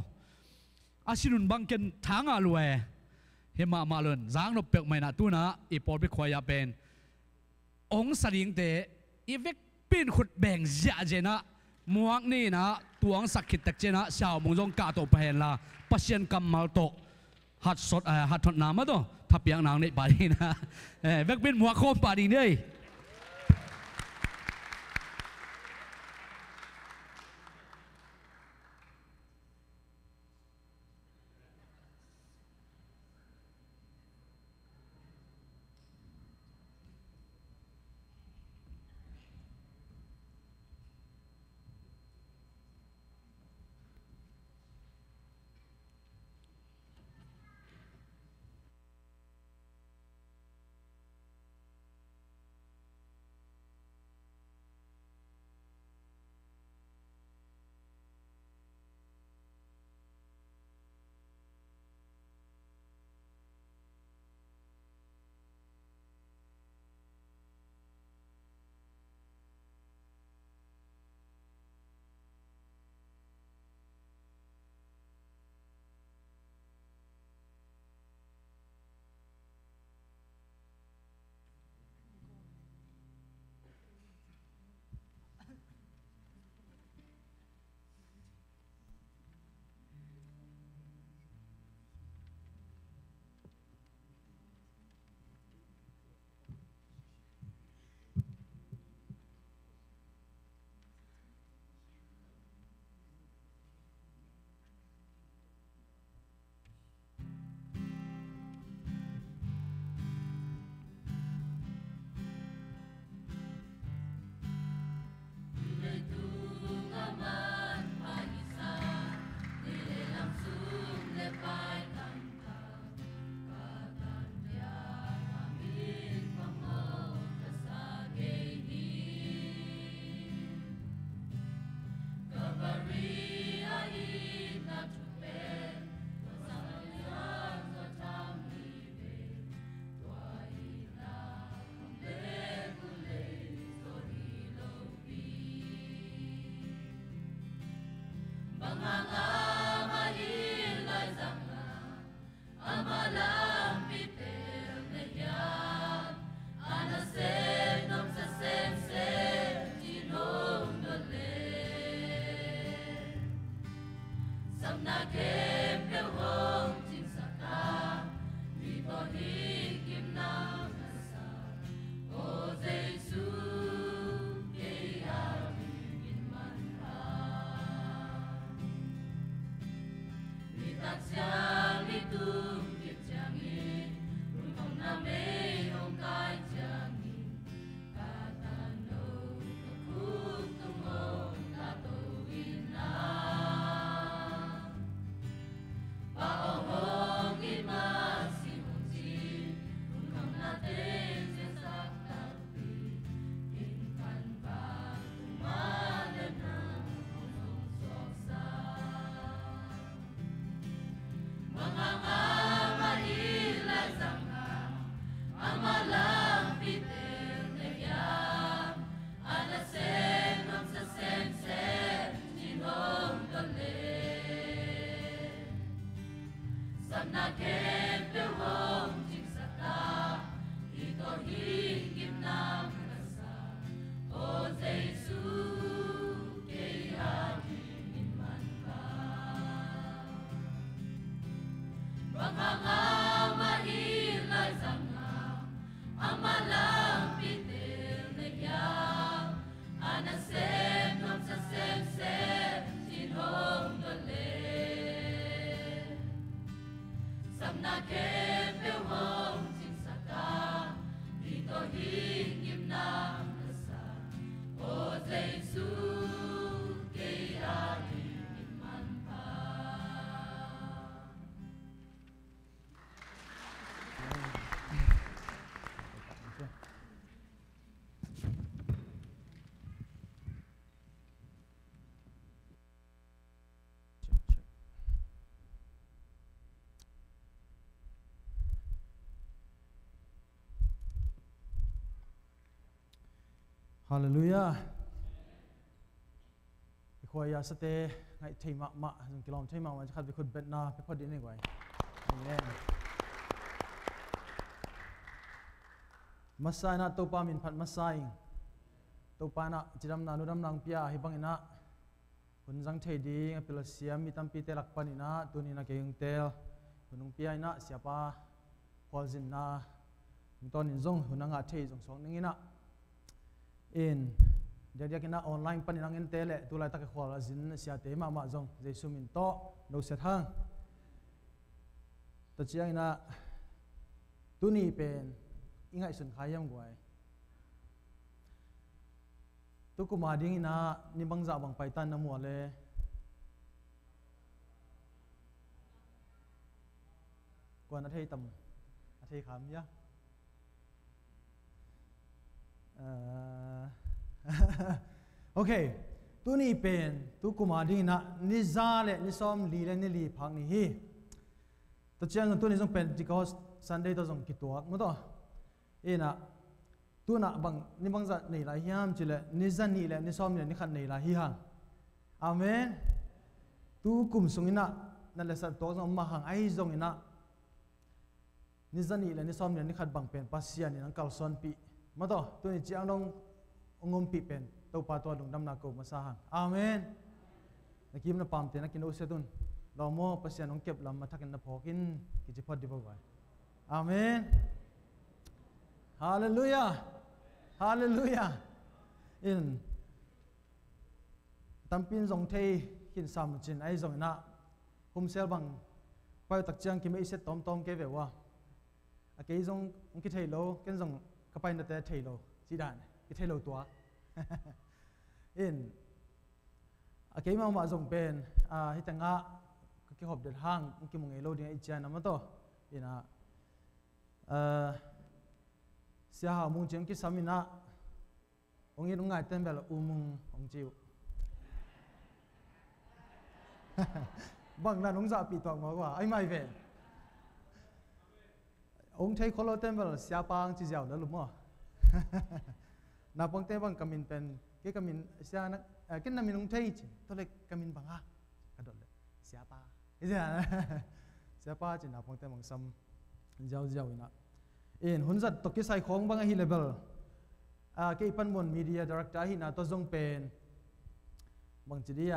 asinun bangken thanga luwe hema malun zak no pe main na tu na ipor pi khwaya pen ong saring te ivek pin khut beng zia jena muak ni na tuang sakit tak jena sao mung jong ka to pa hen la pasien kamal to hat sot hat thot na ma do thapiang nang nei pa ni na vek pin muak khom pa ding nei Hallelujah. Khoi ya sate ngai thei ma jong kilom thei ma wan khat bi khut bet na pe phodi ni gwai. Amen. Masai na topa min phat masai. Topa na chiram na nudam nang pia hi bangina. Hun jang thei di ngapil siam mi tampi te lak panina tuni na keung tel. Hunung pia ina siapa kwalzin na ton in zong hunanga thei jong song ningina. In dia kena online paninang entele tulai tak khwal azin sia te ma zong jesu min to no set hang to chiang ina tuni pen ingai sun khayam gwai tu kuma ding ina ni bangza bang paitan na mu le kwa na thei tam a thei kham ya Okay, tu ni pen tu kumadi na ni za le ni som li le ni li phang ni hi to chiang tu ni jong Pentecost Sunday to jong kituak mo to ina tu na bang ni bang za nei la hiam chile ni za ni le ni som le ni khat nei la hi hang amen tu kum sungina na le sa to jong ma hang ai jong ina ni za ni le ni som le ni khat bang pen pasian ni ang kal son pi ma to tu ni chiang dong ngom pi pen to pa to dong dam na ko masa hang amen nakim na pam te na kino setun lo mo pasian ong kep lam mathakin na phokin ki chi phot di ba amen hallelujah hallelujah in tampin zong thei kin sam chin ai zong na hum sel bang pai tak chiang ki me set tom tom ke ve wa a ke zong ong ki thei lo ken zong ka pai na te thei lo chi dan ki thei lo tua in a ke ma zong pen a hi tanga ki hop det hang ki mong elo ding ai chan na ma to ina Sia Hau Mung chim ki samina ong in ngai tem bel mung ong chiu bang na nong za pi to ma wa ai mai ve ông thấy khó lo tem vào xia bang chỉ giàu đó luôn mà na bang tem bang kamin pen cái kamin xia na cái na min ông thấy chứ tôi lại kamin bang à cái đó là xia ba cái gì à xia ba chỉ na bang tem bang sam giàu giàu ina in hun zat to cái sai khong bang hi level cái pan mon media director hi na to zong pen bang chỉ đi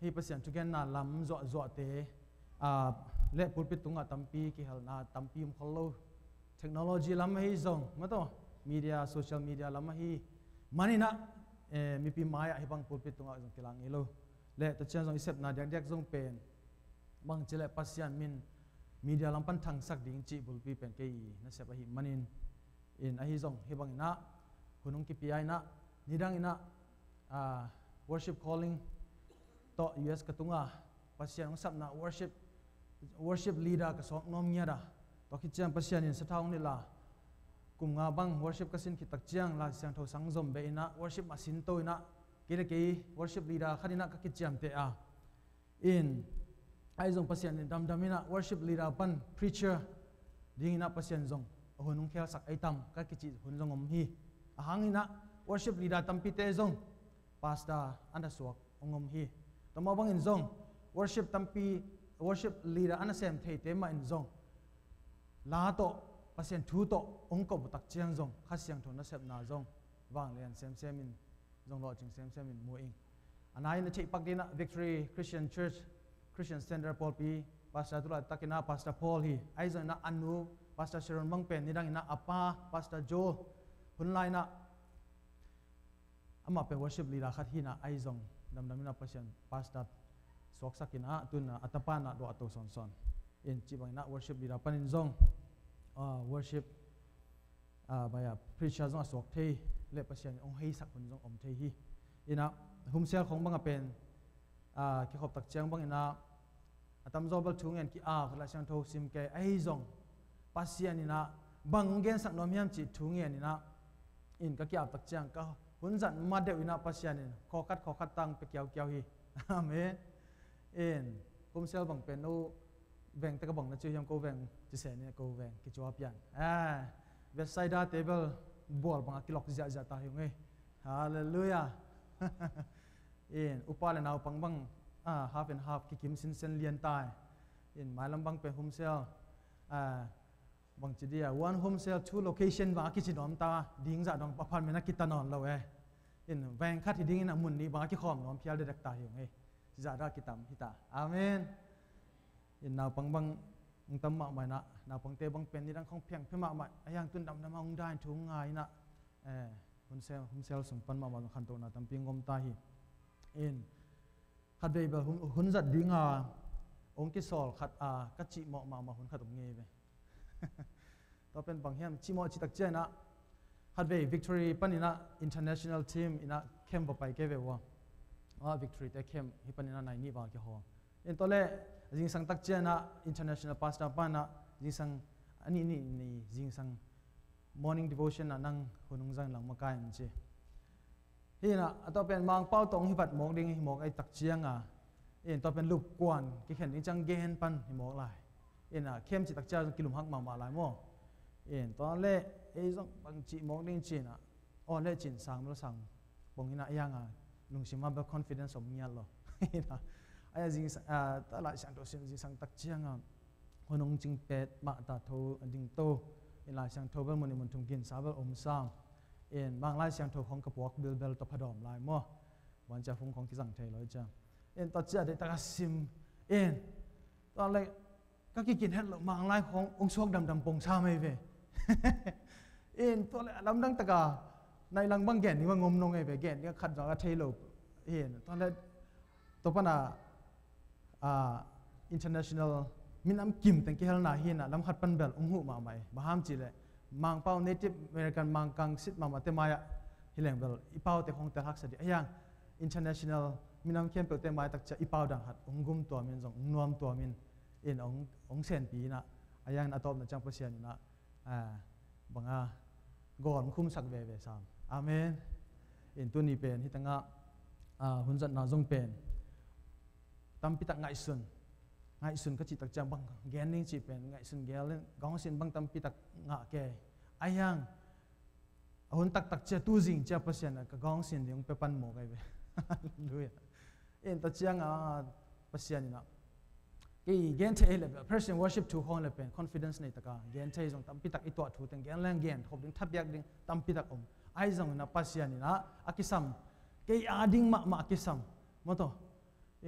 hi pasien tu gen na lam zo zo te le pulpit tunga tampi ki halna tampi mkholo technology lam hi zong mato media social media lam hi manina mi pi maya hi bang pulpit tunga zong kilang ilo le to chen zong isep na dak zong pen bang chile pasian min media lam pan thang sak ding chi bulpi pen ke na sep hi manin in a hi zong hi bang ina hunung ki pi ai na nidang ina worship calling to US katunga pasian ong sap na worship leader ka sok nom nya da to ki chiang pasian in sathau ni la kum nga bang worship ka sin ki tak chiang la siang tho sang zom be ina worship masin to ina ke worship leader khanina ka ki chiam te a in ai zong pasian in dam ina worship leader pan preacher ding ina pasian zong hunung khel sak ai tam ka ki chi hun zong om hi a hang ina worship leader tampi te zong pastor anda suak ongom hi to ma bang in zong worship tampi worship leader ana sem thei te ma in zong la to pasien thu to ong ko tak chiang zong kha siang thon na sep na zong wang len sem in zong lo ching sem in mo ing anai na chei pak dina Victory Christian Church Christian Center Paul P pastor tu la takina pastor Paul hi ai zong na anu pastor Sharon bang pen nidang ina apa pastor Joel hun lai na ama pe worship leader khat hi na ai zong dam ina pasien pastor sok sakina tuna atapana do ato son in chibang na worship leader panin zong worship baya preacher zong sok thei le pasien ong hei sak hun zong om thei hi ina humsel khong bang pen ki khop tak chiang bang ina atam zo bal thungen ki la sang tho sim ke ai zong pasien ina bang gen sak nom yam chi thungen ina in ka kyap tak chiang ka hun zan ma de ina pasien in khokat tang pe kyau hi amen in humsel bang pen no veng ta ka bang na chu yam ko veng chi se ne ko veng ki chua pian website da table bol bang ki lok ja ta hi nge Hallelujah. In upale nau pangbang half and half kikim sin sen lian tai. In mai lambang pe home sale bang chidia one home sale two location ba ki chinom ta ding za dong apartment na kitanon lo in vang khat ding in amun ni ba ki khom nom phial de dak ta hiong za da kitam hita amen in nau pangbang tam ma mai na nau pang te bang pen ni dang khong phiang phema ma ayang tun dam na ong dai thung ngai na home sale sum pan ma khan to na tam ping ngom ta hi in khat be ba hun zat dinga ong ki sol khat ka chi mo ma hun khat nge be to pen bang hiam chi mo chi tak che na khat be victory panina international team ina kem ba pai ke be wa victory te kem hi panina nai ni ba ke ho in to le jing sang tak che na international pastor pana jing sang ani ni jing sang morning devotion na nang hunung jang lang ma kai che hi na to pen mang pau tong hi bat mok ding hi mok ai tak chiang in to pen lup kwan ki khen ding chang gen pan hi mok lai in kem chi tak cha kilum hak ma lai mo in to le e jong bang chi mok ding chin on le chin sang lo sang bong ina yang lung sim ba confidence om nyal lo ina ai jing ta la sang to sin jing sang tak chiang hunung jing pet ma ta tho ding to in lai sang tho bel mon mon tung kin sa bel om sang in bang lai sang tho khong ka pok bil bel to phadom lai mo wan cha phung khong ki jang thai loi cha in to cha de ta sim in to le ka ki kin het lo mang lai khong ong sok dam pong sa mai ve in to le lam dang ta ka nai lang bang gen ni ma ngom nong ai ve gen ni khat ja ka thai lo in to le to pa na international minam kim tang ki hel na hi na lam khat pan bel ong hu ma mai ba ham chi le mang pau native american mang kang sit ma te maya hileng bel ipau te khong te hak sa di ayang international minam kem pe te mai tak cha ipau dang hat ongum to min jong nuam to min in ong sen pi na ayang na top na chang pasian na banga gon khum sak ve ve sam amen in tu ni pen hitanga hunjat na jong pen tam pi tak ngai sun ka chi tak chang bang gen ning chi pen ngai sun gel gong sin bang tam pi tak nga ke ayang hun tak che tu jing cha pasian ka gong sin ding pe pan mo kai ve hallelujah in ta chiang pasian na ki gen the le person worship to hon le pen confidence nei taka gen the jong tam pi tak i to thu teng gen lang gen thop ding thap yak ding tam pi tak ai jong na pasian na akisam ke ading ma akisam moto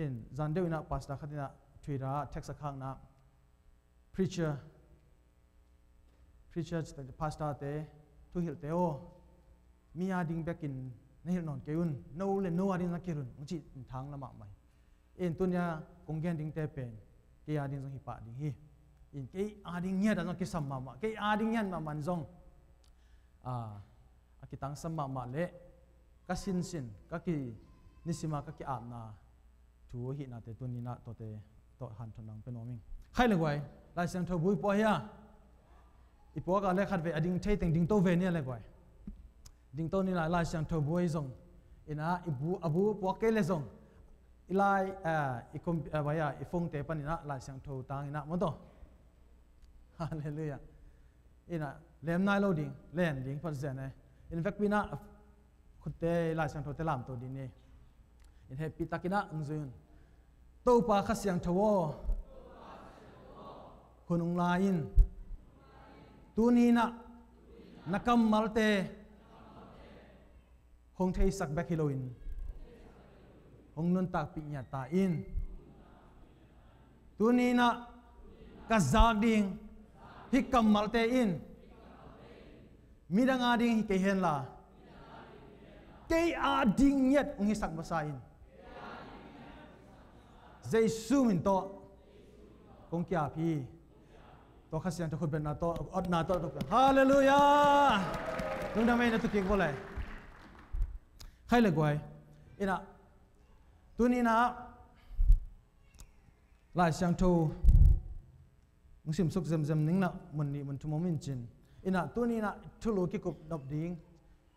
in zandeu na pastor khatina thuira text akhang na preacher the pastor te thu hil te o mi ading bekin nei non keun no ading na kirun chi thang lama mai in tunya konggen ding te pen ke ading jong hi pa ding hi in ke ading nya da jong ki sam ma ke ading yan ma man jong akitang sam ma le ka sin ka ki nisima ka ki amna thu hi na te tuni na to te to han thonang penoming khai le wai lai sang tho bui po ya ipo ka le khat ve ading thei teng ding to ve ne le wai ding to ni lai sang tho bui jong ina ibu abu po ke le jong ilai ikom baya ifong te panina lai sang tho tang ina mo to hallelujah ina lem nai lo ding len ding phat zen ne in fact pina khutte lai sang tho te lam to din ne in he pitakina ngzun to pa khasyang thawo hunung lain tunina nakam malte hong thei sak bek hiloin hong nun tak pi nya ta in tunina ka zading hikam malte in midang ading hi ke hen la ke ading yet ong sak masain Jesu min to kong kya phi to khasian to khutben na to od na to hallelujah nung damai na to ki bolai khai le gwai ina tunina lai sang tho ngsim suk zem ning na mun ni mun tumo min chin ina tunina thulu ki kup dop ding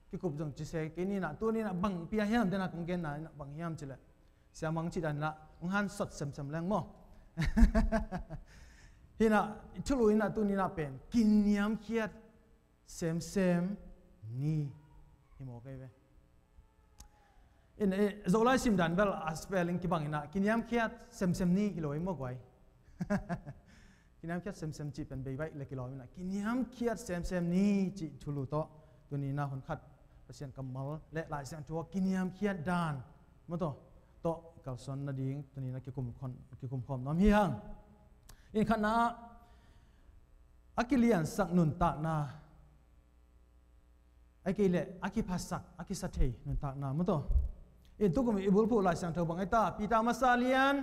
ki kup jong chi se ki ni na tunina bang pia hiam dena kong gen na bang hiam chile siamang chi dan la nghan sot sem lang mo hina thulu ina tunina pen kinyam khiat sem ni himo kai ve in zolai sim dan bel spelling ki bangina kiniam khiat sem ni kiloi mo goi kiniam khiat sem chi pen bei le kiloi na kiniam khiat sem ni chi thulu to tuni na hon khat pasien kamal le lai sang tu kiniam khiat dan mo to kal son na ding tuni na ki kum khom nom hi hang in khana akilian sak nun ta na akile akipasak akisathei nun ta na mo to in tu kum ibul phu lai sang tho bangai ta pita masalian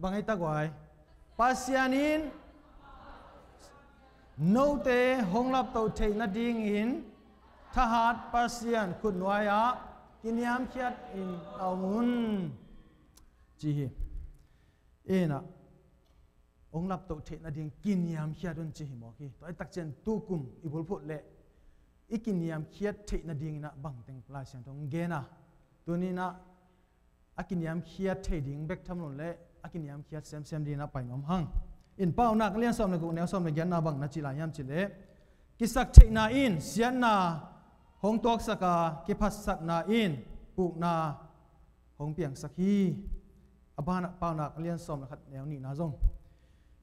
bangai ta gwai pasianin no te honglap to thei na ding in thahat pasian khut noya kiniam khiat in amun chi hi ena onglap to thei na ding kiniam khiat un chi hi mo ki to ai tak chen tu kum ibul phu le ikiniam khiat thei na ding na bang teng lai sang thong ge na tuni na akiniam khiat thei ding bek tham lon le akiniam khiat sem di na pai nom hang in pau nak lian som na gu neu som na gen na bang na chi la yam chi le kisak thei na in sian na hong tok saka ki phas sak na in pu na hong piang sakhi abana pau nak lian som na khat neu ni na jong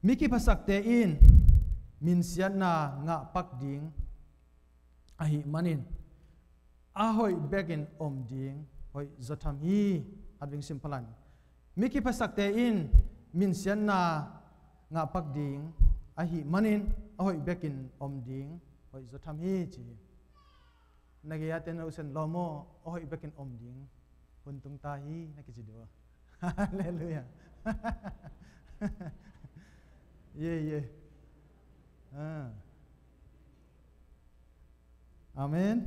mi ki phasak te in min sian na nga pak ding ahi manin ahoi begin om ding hoi zatham hi adwing simpalan miki pasak te in min sian na nga pak ding ahi manin ahoi begin om ding hoi zatham hi chi nagiya ten usen lomo ahoi begin om ding huntung ta hi nakichi do hallelujah ye amen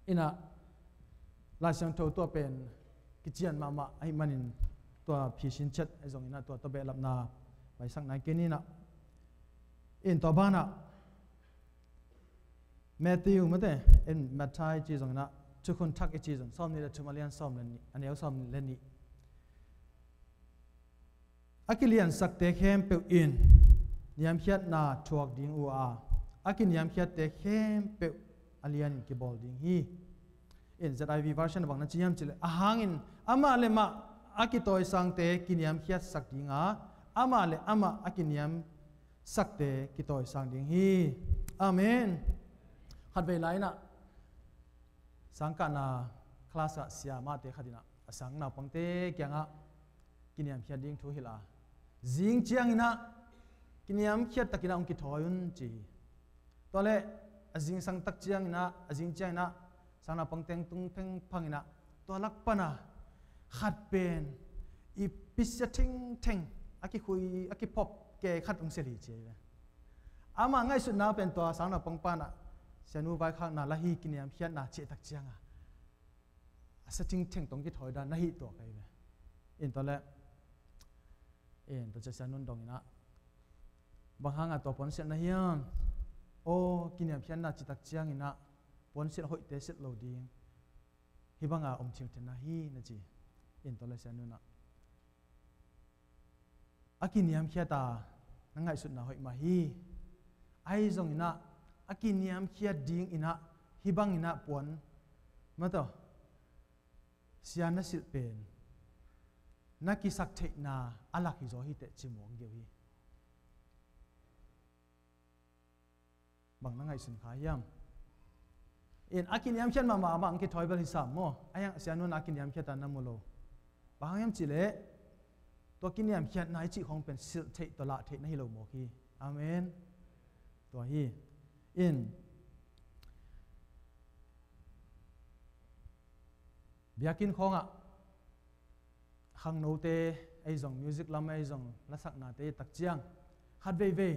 ina la sang tho to pen kichian mama ai manin to phishin chat ai zong ina to be lapna bai sang nai keni na in to bana Matthew mate in Matthai chi zong na chukun thak e chi zong som ni da chumalian som len ni aneu som len ni akilian sakte khem pe in niam khiat na thuak ding u a akin niam khiat te khem pe alian ki bol ding hi in ZIV version bang na chiam chile ahangin ama le ma akitoi sangte kiniam khiat sak dinga ama le ama akiniam sakte kitoi sang ding hi amen khat ve lai na sangka na class a sia ma te khadina asang na pangte kyanga kiniam khiat ding thu hila jing chiang ina kiniam khiat takina ong ki thoyun chi tole azing sang tak chiang ina azing chiang ina sangna pangteng tung pheng phangina to lak pana khat pen I pisya thing aki khui aki pop ke khat ung seli che ama ngai su na pen to sangna pangpana senu vai khang na la hi kiniam khian na che tak chiang a asa ting tong ki thoi da na hi to kai be in to le en to cha sanun dong ina bang hanga to pon se na hiam o kiniam khian na chi tak chiang ina pon se hoi te set lo ding hi banga om thing te na hi na chi in to le sanu na akiniam khiata nangai sut na hoi ma hi ai zong ina akiniam khiat ding ina hibang ina pon ma to siana sil pen naki sak the na alak hi zo hi te chimong ge hi bang nangai sun kha yam in akiniam khian ma ang ki thoi bal hisam mo ayang sianu na akiniam khiata namulo bang yam chile to kiniam khiat nai chi khong pen sil the to la the na hi lo mo ki amen to hi in biakin khonga khang no te ai zong music lam ai zong la sak na te tak chiang khat ve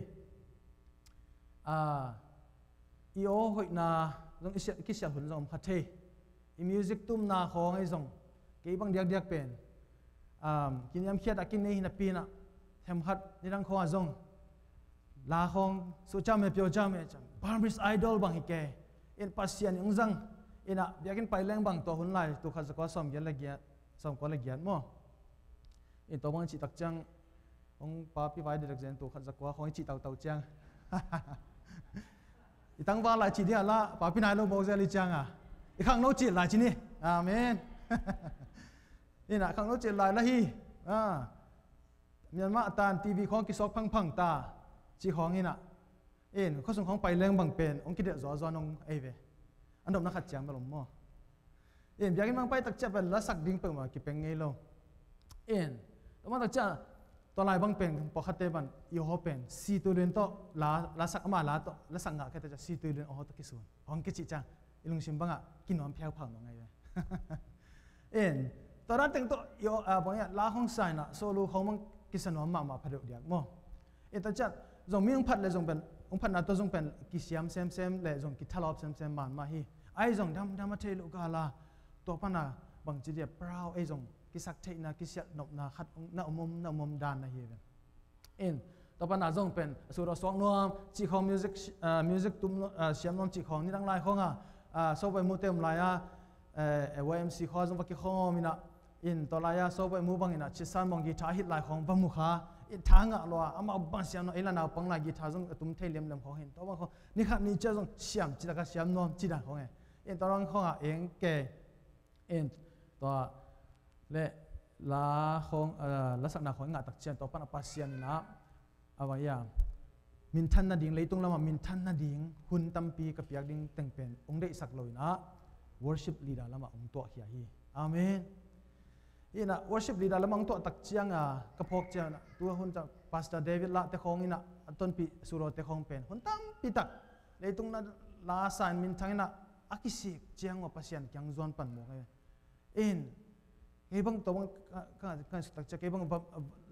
io hoi na zong ki sia hun zong khat the I music tum na khong ai zong ke bang diak pen kiniam khiat akin nei na pina them khat ni rang khong zong la khong su cha me pyo cha me cham Barbies idol bang hi ke in pasian ung zang ina biakin paileng bang to hun lai tu kha zakwa som gel la gya som ko la gyan mo in to bang chi tak chang ong pa pi vai direct zen tu kha zakwa khong chi tau chang itang wa la chi dia la pa pi nai lo mo ze li chang a I khang no chi la chi ni อาเมนนี่นะข้างโน้นเจ็ดลายละฮีเมียนมาตานทีวีของกิศกพังตาจีของนี่นะเขาส่งของไปเลี้ยงบังเป็นองคิดเดจอน้องเวอันดับนักขัดจังมาลงมั่วอยากกินมังไปตักจะเป็นละสักดิ้งเปิดมากี่เป็นไงลงแต่ว่าตักจะตัวลายบังเป็นพอขัดเตบันยูฮอเป็นซีตัวเดินโตละสักมาละสักงะแค่จะซีตัวเดินโอ้ตะกิส่วนของกิจจังลุงชิมบังอ่ะกินน้ำเพียวพังน้องไงเวตอนนั้นแต่งตัวโยบางอย่างลาห้องใส่น่ะโซลูเขามันกิสนอมมาพัดเดียกมั่วแต่จะจงมีองพัดเลยจงเป็นองพัดน่ะตัวจงเป็นกิเสียมเซมเลยจงกิทะลอบเซมมันมาฮีไอ้จงดำมาเทลูกาลาตัวปน่ะบางจีเดียเปล่าไอ้จงกิสักเทน่ะกิเสียนบน่ะขัดน่ะอมดานน่ะฮีตัวปน่ะจงเป็นสุรสวงนวมจีของมิวสิกตุ้มเสียมนวมจีของนี่ทั้งหลายของโซไปมูเต็มหลายYMC ข้อจงวักข้อมินะตัวลายโซไปมูบังชิสันบังกีตาร์ฮิตหลายของบังมุขาทางอ่ะล้ออามาบังเสียงน้นาปังลายกีตาร์จงตุ้มเทเลียมของตัวบางคนนี่ครับนี่จะจงเสียมจิตกะเสียมนวมจิตด่างของตัวรังของแก่ตัวเละลาของลักษณะของงาตักเชียนตัวปันปัสเซียนนี่นะอะไรอย่างมินทันนาดิ่งเลยตรงละมามินทันนาดิ่งหุ่นตั้มปีกับเปียกดิ่งแต่งเป็นองค์ได้สักเลยนะ worship leader ละมาองค์ตัวเฮียฮีอาเมนworship leader ละมาองค์ตัวตักเชียงกระพกเจ้านะตัวหุ่นจะ pastor David ละแต่ของนะต้นปีสุโรแต่ของเป็นหุ่นตั้มปีตักเลยตรงนั้นลาสานมินทังนะอากิสิกเจียงว่าปัสยันยังจวนปันหมกบังตัวบังกันสุดจะบัง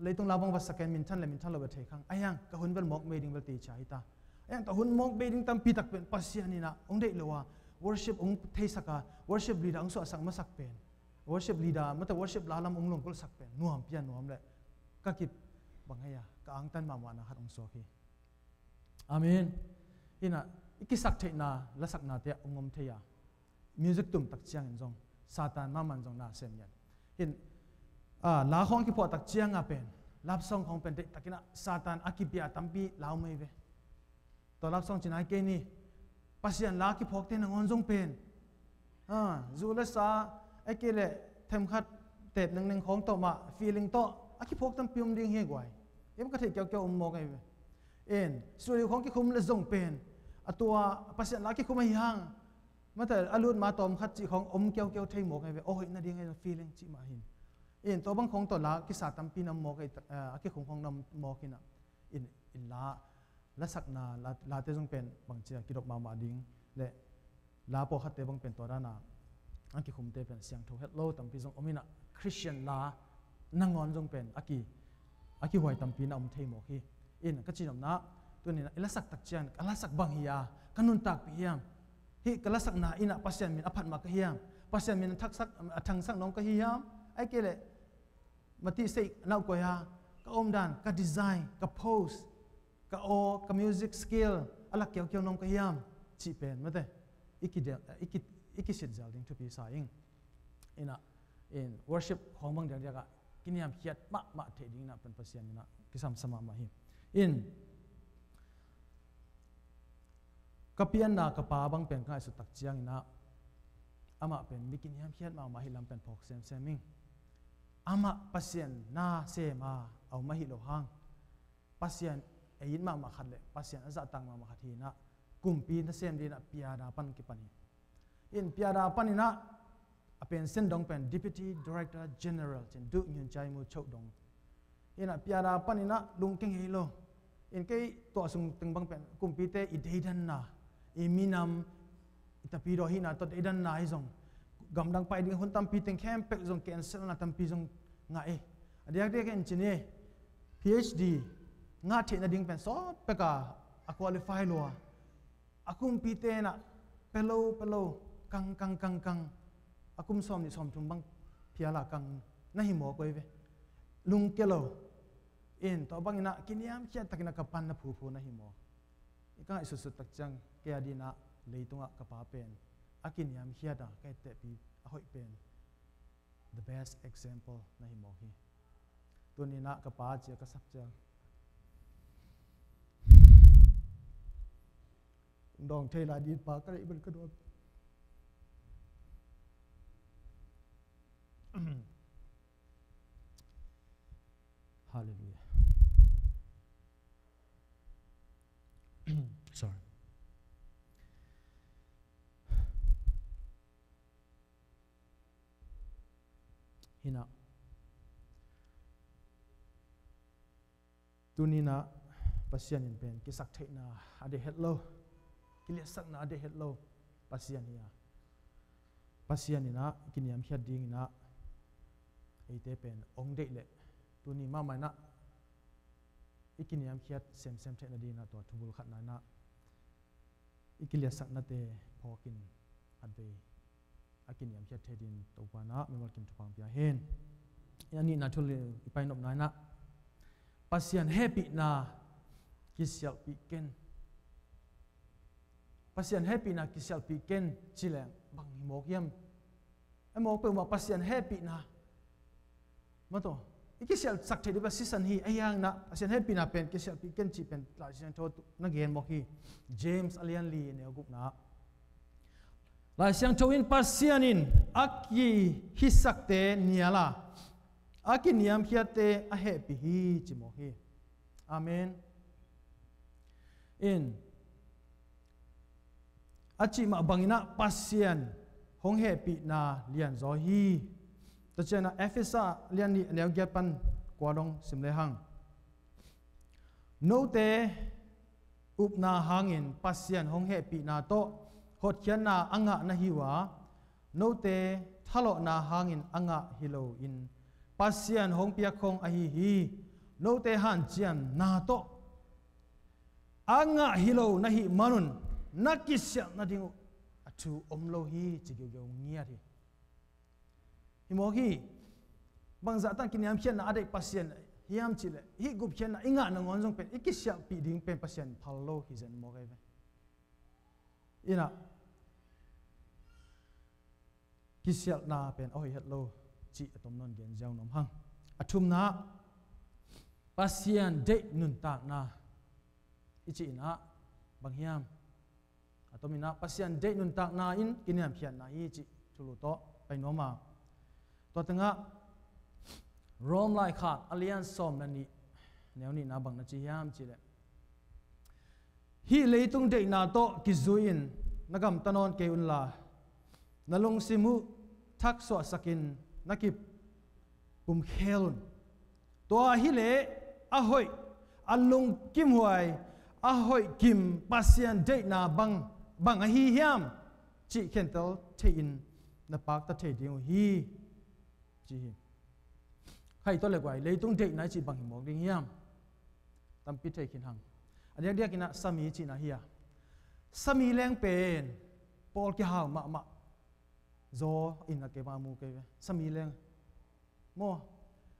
เลยตรงลาบังวัสกันมินทันเราไปเทขังไอ้ยังก็หุ่นเป็นหมกเบดิ้งเป็นตีชายตาไอ้ยังแต่หุ่นหมกเบดิ้งตั้มปีตักเป็นปัสยันนี่นะองค์ได้เลยว่าworship องเทศกา worship leader องสวดสังมาสักเป็น worship leader มันแต่ worship ลาลำองลงก็สักเป็นนัวเปียนัวเลยก็คิดบางอย่างก็อังตันมาวันนะฮัดองสวกีอาเมนนี่นะอีกสักเทน่าละสักนาเตะองเทีย music ตุ่มตักเชียงจงซาตานมามันจงน่าเสียยันเห็นลาของที่พอตักเชียงเป็นรับส่งของเป็นตะกินะซาตานอากิเปียตัมปีลาวไม่เวตัวรับส่งจีน่าเกนี่ปัสยันลาคิพกเตนังอนจงเป็นจูเลสาไอ้เกลเทมขัดเตดหนึ่งของโตมา feeling โตอาคิพกตั้มพิมดิ่งเฮกไว้ยังก็เทเกี่ยวมองไงส่วนของที่คุมเลจงเป็นตัวปัสยันลาคิคุมไม่ยังมาแต่อรุณมาตอมขัดจีของเกี่ยวเทมองไงโอ้ยน่าดีไง feeling จีมาหินตัวบางของตัวลาคิสาตั้มปีนำมองไงอาคิคุมของนำมองกินะอินลาและสักนาลาเตจงเป็นบางเจ้ากิดอกมาดิ้งและลาพอขัดเตบังเป็นตัวด้านาอันกิคุมเตเป็นเสียงทูเฮดโลตัมปีจงอมินะคริสเตียนลานั่งงอนจงเป็นอากิหวยตัมปีนะเทมอกฮีก็จีนอมนะตัวนี้นะละสักตักเชียนละสักบางเฮียกันุนตักเฮียมกละสักนาอินะปัสยันมินอภัดมาเฮียมปัสยันมินทักสักทังสักน้องก็เฮียมไอ้เกลมาที่เสกน่ากว่าก็อมดันก็ดีไซน์ก็โพสก็มิวสิกสกิลอะไรเกี่ยวน้องก็เฮียมจีเป็นมาเตอีกสิทธิ์เจ้าดิ้งทุกปีสายworship ของบางอย่างก็กินยามเขียดมาเทดิ้งนะเป็นปัสยันนี่นะกิสามสมามาหิก็เปลี่ยนนะกับป้าบางเป็นก็ไอ้สุดตักเจียงนะอามาเป็นมิกินยามเขียดมาหิลำเป็นพกเซมมิงอามาปัสยันนาเซมาเอามาหิโลหางปัสยันยินมาขัดเลยปัสยันอาจตังมาขัดทีนะกุมปีนั่นเซมดีนะพิยาดาปันกิปันพิยาดาปันนี่นะเป็นเส้นดงเป็น Deputy Director General เช่นดูเงินใจมูโชดงพิยาดาปันนี่นะลุงเก่งเฮโลแค่ตัวส่งตึงบางเป็นกุมปีเตอิเดดันนะมีนำแต่ปีโดหินะตัวเดดันนะไอ้ส่งกำลังไปดิ้งคนตั้มปีตึงแคมเปกส่งแคนเซิลนะตั้มปีส่งง่ายเดี๋ยวเอ็นจิเนียร์ PhD ง่ายเทนดิ้งเป็นซอสเปกะqualify ลัวกุมปีเตนะเปโลกังกุมซ้อมนี่ซ้อมทุ่มบังพิยาลากังน่าหิมอกไว้ลุงเกโลตัวบางนะกินยามเชียตักนักกับปันนะผู้น่าหิมออีกก็ไอ้สุดๆตักจังเกียดีนะเลยตรงกับป้าเป็นกินยามเชียดะแค่เตะปีหอยเป็น the best example น่าหิมอฮีตัวนี้นะกับป้าเจ้าก็สักจังดองเทลาดีปากก็เลยเป็นกระโดด hallelujah sorry hina tunina pasian in pen ki sak thei na ade hello ki le sak na ade hello pasian hiya pasian ina kiniam hiat ding ina eite pen ong de le tuni ma mai na ikiniam hiat sem thei na dina to thubul khat na na ikilia sak na te phokin adve akiniam hiat thei din to pa na memol kin thupang pia hen yani na thul ipai nop na na pasian happy na kisial pi ken pasian happy na kisial pi ken chileng bang himok yam amok pe ma pasian happy na mato ikisial sak thei ba season hi ayang na pasian happy na pen kisial pi ken chi pen la season tho na gen mo hi James alian li ne gup na la siang tho in pasianin aki hisak te niala aki niam hiate a happy hi chimo hi amen in achi ma bangina pasian hong happy na lian zo hi to chena efesa lian ni leo gyapan kwadong simle hang no te up na hangin pasian hong happy na to hot khian na anga na hiwa no te thalo na hangin anga hilo in pasian hong pia khong a hi no te han chian na to anga hilo na hi manun nakisya na dingu atu omlo hi chigyo ngia thi himo hi bangza tan kiniam khian na ade pasien hiam chile hi gup khian na inga na ngon jong pen ikisya pi ding pen pasien phallo hi zen mo kai ina kisya na pen oi hello chi atom non gen jaw nom hang athum na pasien de nun ta na ichi na banghiam atomina pasian de nun tak na in kiniam khian na hi chi thulu to pai no ma to tanga rom lai kha alian som na ni neu ni na bang na chi yam chi le hi leitung de na to ki zuin nagam tanon ke un la nalung simu thak so sakin nakip pum khelun to hi le a hoi alung kim huai a hoi kim pasian de na bang a hi hiam chi kentel the in na pak ta the ding hi chi khai to le kwai leitung de na chi bang hi mok ding hiam tam pi the kin hang adia dia kina sami chi na hiya sami leng pen pol ki haw ma zo in na ke ma mu ke sami leng mo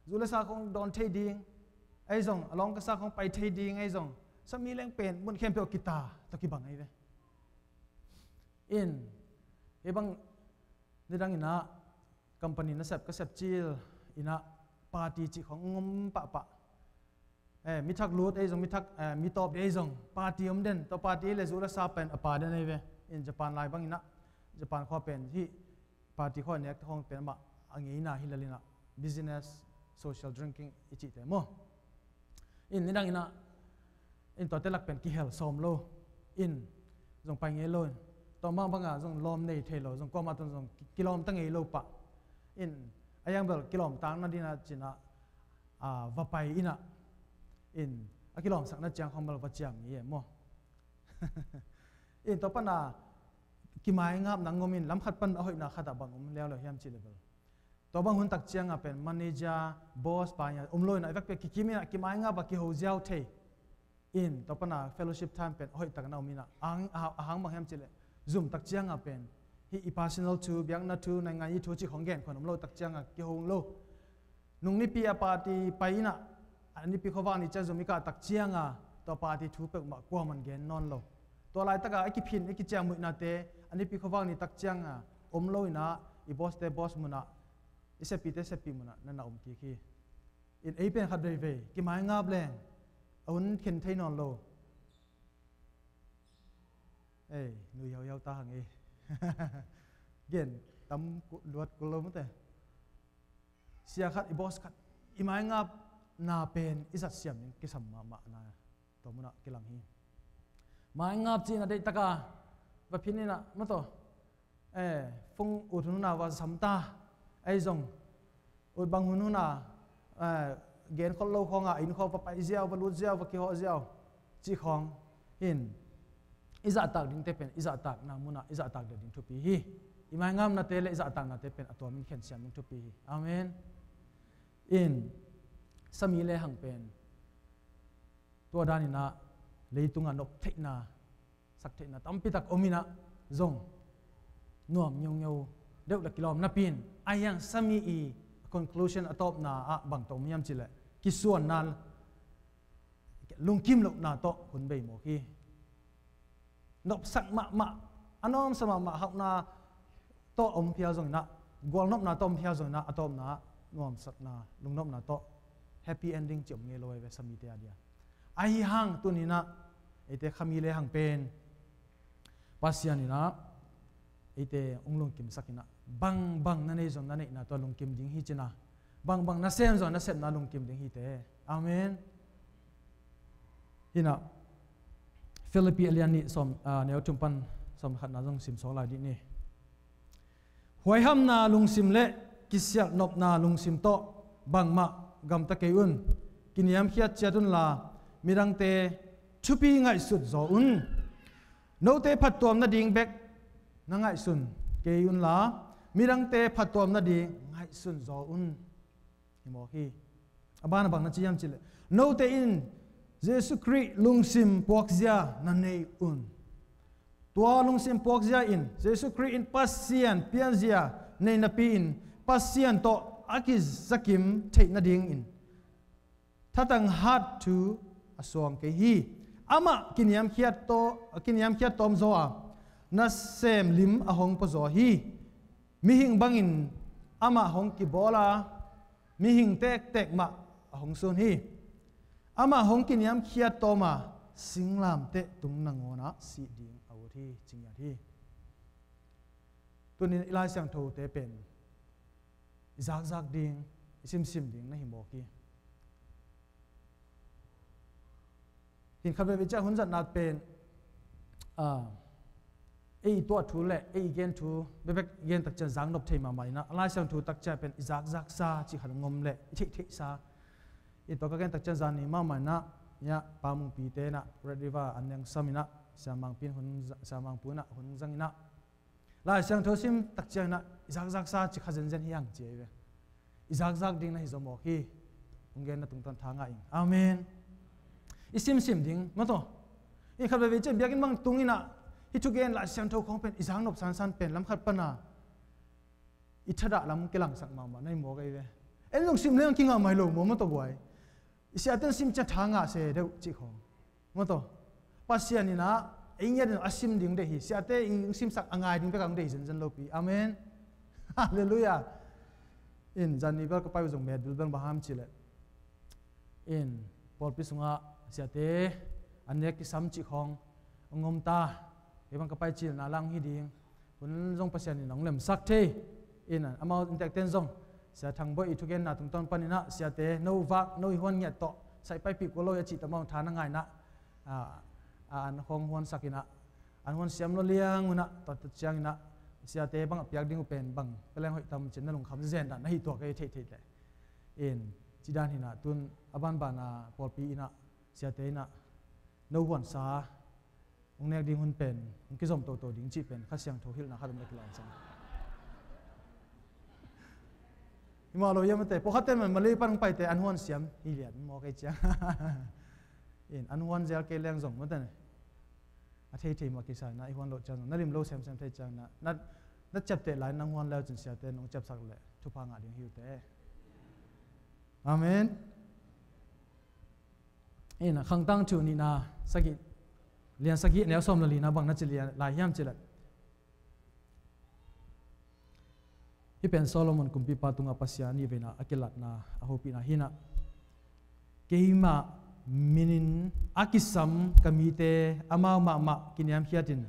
zula sa kong don the ding ai zong along ka sa kong pai the ding ai zong sami leng pen mun khem pe kita to ki bang ai ve in ebang nidang ina company na sep ka sep chil ina party chi khong ngom pa mi thak lut ai zong mi thak mi top ai zong party den to party le zula sa pen apa den ai ve in Japan lai bang ina Japan kho pen hi party kho nek thong pen ma angi na hilalina business social drinking ichi te mo in nidang ina in to telak pen ki hel som lo in zong pai nge lo to ma banga zong lom nei thelo zong ko ma ton zong kilom tang ei lo pa in ayang bel kilom tang na dina china va pai ina in a kilom sak na chang khom bal va chang ye mo in to pana ki mai ngap nang ngomin lam khat pan a hoi na khata bang leo lo hiam chi level to bang hun tak chiang a pen manager boss pa ya loi na vek pe ki kimi na ki mai nga ba ki ho jiao the in to pana fellowship time pen hoi tak na umina ahang bang hiam chi le zoom tak chiang a pen hi I personal to biang na tu na ngai thu chi khong gen khon lo tak chiang a ki hong lo nung ni pi a party pai na ani pi khowang ni cha zoom ka tak chiang a to party thu pe ma kwa man gen non lo to lai taka aki phin aki chiang mu na te ani pi khowang ni tak chiang a lo na I boss te boss mu na ise pi te se pi mu na na ki khi in ei pen khat dei ve ki mai ngap leng un khin thei non lo ei nu yau ta hang ei gen tam luat ko lo mate sia khat I boss khat I mai ngap na pen izat siam ning kisam ma na to muna kilang hi mai ngap chi na dei taka va phinina mato phung uthuna wa samta ai zong ut bang hununa gen khol lo khonga in kho pa pai ziaw va lut ziaw va ki ho ziaw chi khong in iza tak ding te pen iza tak na muna iza tak de ding thu pi hi imai ngam na te le iza tak na te pen atom min khen siam ding thu pi hi amen in sami le hang pen to dani na leitunga nok theina sak theina tampi tak omina zong nuam nyong nyau deuh la kilom na pin ayang sami i conclusion atop na a bang tom yam chile ki suan nal lungkim lo na to hun bei mo ki nop sak ma anom sama ma hak na to om phia zong na gol nop na tom phia zong na atom na nuam sak na lungnop na to happy ending chom nge loi ve sami te adia ai hang tunina ete khami le hang pen pasianina ete onglong kim sakina bang na nei zon na nei na to long kim ding hi china bang na sem zon na sem na long kim ding hi te amen hina Philippi aliani som neo tumpan som khat na jong sim so la di ni hoi ham na lung sim le kisyak nop na lung sim to bang ma gam ta ke un kiniam khiat chatun la mirang te chupi ngai sut zo un no te phat tom na ding bek na ngai sun ke un la mirang te phat tom na di ngai sun zo un mo hi abana bang na chiam chile no te in jesu Christ lungsim pokzia na nei un tua lungsim pokzia in jesu Christ in pasian pianzia nei na pin pasian to akiz zakim thei na ding in thatang hat tu asong ke hi ama kiniam khiat tom zo a na sem lim ahong po zo hi mi hing bangin ama hong ki bola mi hing tek ma ahong sun hi ama hong kiniam khiat toma singlam te tung nangona si ding awthi chingya hi tunin ilai sang tho te pen zak ding sim ding na hi mo ki hin khabe vicha hunjat nat pen ei to thu le ei gen thu bebek gen tak chan jang nop thei ma mai na alai sang thu tak cha pen zak sa chi khan ngom le thei sa i to ka gen tak chan zan ni ma mai na ya pamung pi te na red river anyang samina samang pin hun samang puna hun zangina lai sang tho sim tak cha na zak sa chi khajen jen hiang che ve zak ding na hi zo mo hi ungen na tung tan thanga ing amen isim ding ma to i khabe ve chen biakin mang tungina hi thu gen la sang tho khong pen izang nop san pen lam khat pana i thada lam kelang sak ma nai mo gai ve en long sim leng kinga mai lo mo ma to boy isi aten sim cha thanga se deu chi khong ma to pasian ina engya asim ding de hi sia te ing sim sak angai ding pe kang de zen lo pi amen hallelujah in jan ni bel ka pai jong med bil bang baham chile in pol pi sunga sia te anek ki sam chi khong ngom ta ebang ka pai chil na lang hi ding hun jong pasian ni nong lem sak the in amao intek ten jong sia thang boy itu gen na tung ton panina sia te no vak no hi hon nya to sai pai pi ko lo ya chi ta mong thana ngai na an hong hon sakina an hon siam lo liang una to chiang na sia te bang piak ding pen bang peleng hoi tam chen na lung kham zen da na hi to ke thei le in chidan hina tun aban bana pol pi ina sia te na no hon sa ong nek ding hun pen ong ki zom to ding chi pen kha siang tho hil na khalom le kilon sang ima lo yam te po khaten man malei pan pai te an hon siam hi liat mo kai cha in an hon zel ke leng zong ma ta ne a thei ma ki sa na i hon lo chang na lim lo sem thei chang na chap te lai nang hon lao chin sia te nong chap sak le thu pa nga ding hiu te amen in khang tang chu ni na sagi lian sagi neo som la li na bang na chi lian lai yam chi la pen Solomon kumpi patunga pasya ni vena akilat na ahopi na hina keima minin akisam kamite amau ma kiniam hiatin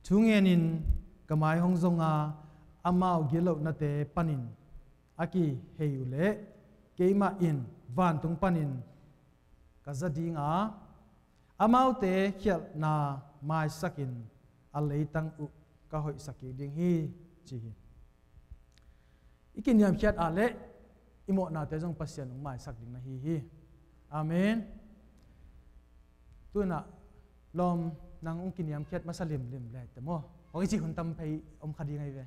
thungenin kamai hongjonga amau gelo na te panin aki heiule keima in van tung panin ka zadinga amau te khial na mai sakin a leitang u ka hoi saki ding hi chi ikin yam khiat a le imo na te jong pasian mai sak ding na hi amen tu na lom nang ung kin yam khiat masalim lim le te mo hoi chi hun tam phei om khadi ngai ve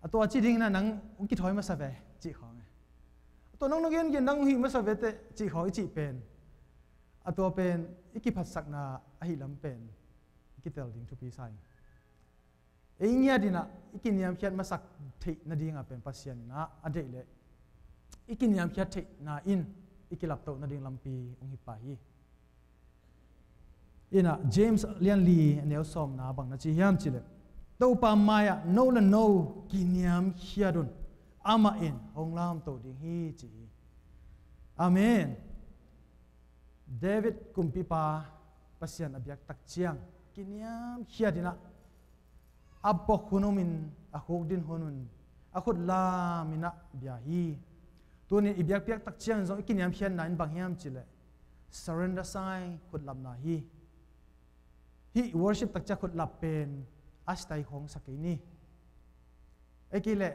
ato chi ding na nang ung ki thoi ma sa ve chi khong to nong nong gen nang hi ma sa ve te chi khoi chi pen ato pen iki phat sak na a hi lam pen iki tel ding thu pi sai e nya dina ikin yam khiat ma sak thei na ding a pen pasian na ade le ikin yam khiat thei na in ikilap to na ding lampi ung hi pa hi ina James lian li neu som na bang na chi yam chile to pa maya no la no kinyam khiadun ama in honglam to ding hi chi amen David kumpi pa pasian abyak tak chiang kinyam khiadina abok hunumin ahok din hunun akhut la mina bia hi tunin ibyak piak tak chiang zo kinyam khian nain bang hiam chile surrender sai khut lam na hi worship tak cha khut lap pen astai khong sakai ni ekile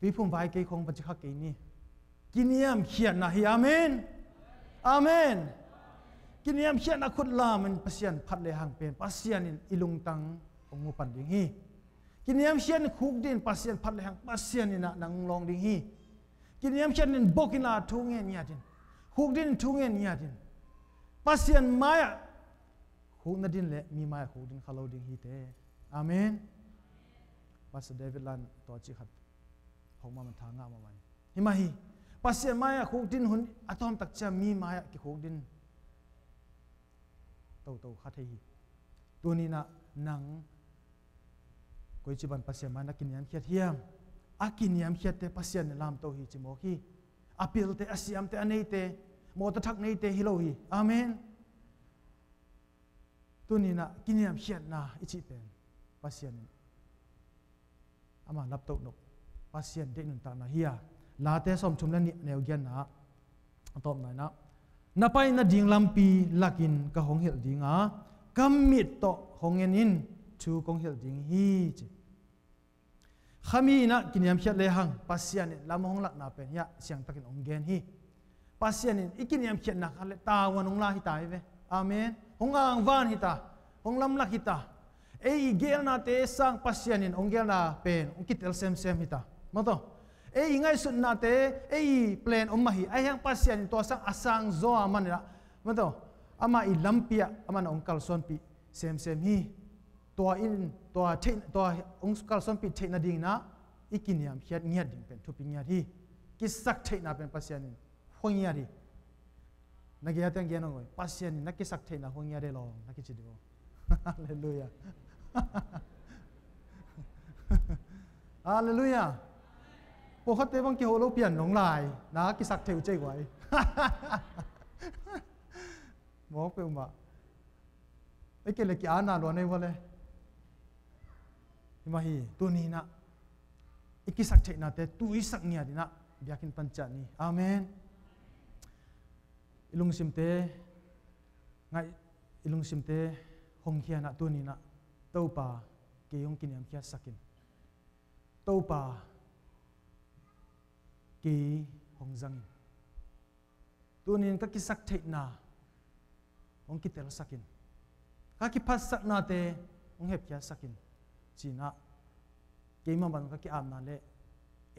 pi phum vai ke khong bach khak ke ni kiniam khian na hi amen amen kiniam khian na khut la man pasian phat le hang pen pasian in ilung tang ongu pan ding hi kiniam khian khuk din pasian phat le hang pasian in na nang long ding hi kiniam khian in bokina thungen nya din khuk din thungen nya din pasian maya khuk na din le mi maya khuk din khalo ding hi te amen Pastor David lan to chi khat hong ma man thanga ma mai hima hi pasien maya khuk din hun atom tak cha mi maya ki khuk din to khat hi tuni na nang koi chi ban pasien ma na kin yam khiat hiam akin yam khiat te pasien lam to hi chi mo hi apil te asiam te anei te mo ta thak nei te hi lo hi amen tuni na kin yam khiat na ichi pen pasien ama laptop no pasien de nun ta na hiya la te som chum la ni neu gian na tom na na pai na ding lampi lakin ka hong hel dinga kamit to hongen in chu kong hel ding hi chi khami na kinyam khiat le hang pasien lam hong lak na pen ya siang takin ong gen hi pasien in ikinyam khiat na khale ta wanong la hi tai ve amen hong ang van hi ta hong lam lak hi ta ei gel na te sang pasien in ong gel na pen ong kitel sem hita mato ei ngai sun na te ei plan om mahi ai hang pasien to sang asang zo aman na mato ama i lampia aman ong kal son pi sem hi to in to thein to ong kal son pi thein na ding na ikiniam khiat ngiat ding pen thupi ngiat hi ki sak thein na pen pasien in honya ri nagia tang gen ong pasien na ki sak thein na honya re lo na ki chido hallelujah hallelujah po khat te bang ki holo pian nong lai na ki sak theu chei wai mo pe ma ai ke le ki ana lo nei wale ma hi tu ni na iki sak thei na te tu i sak nia dina biakin pancha ni amen ilung sim te ngai ilung sim te hong khia na tu ni na to pa ke yong kin yam khia sakin to pa ke hong zang tu ni ka ki sak thei na ong ki tel sakin ka ki phas sak na te ong hep khia sakin china ke ma ban ka ki am na le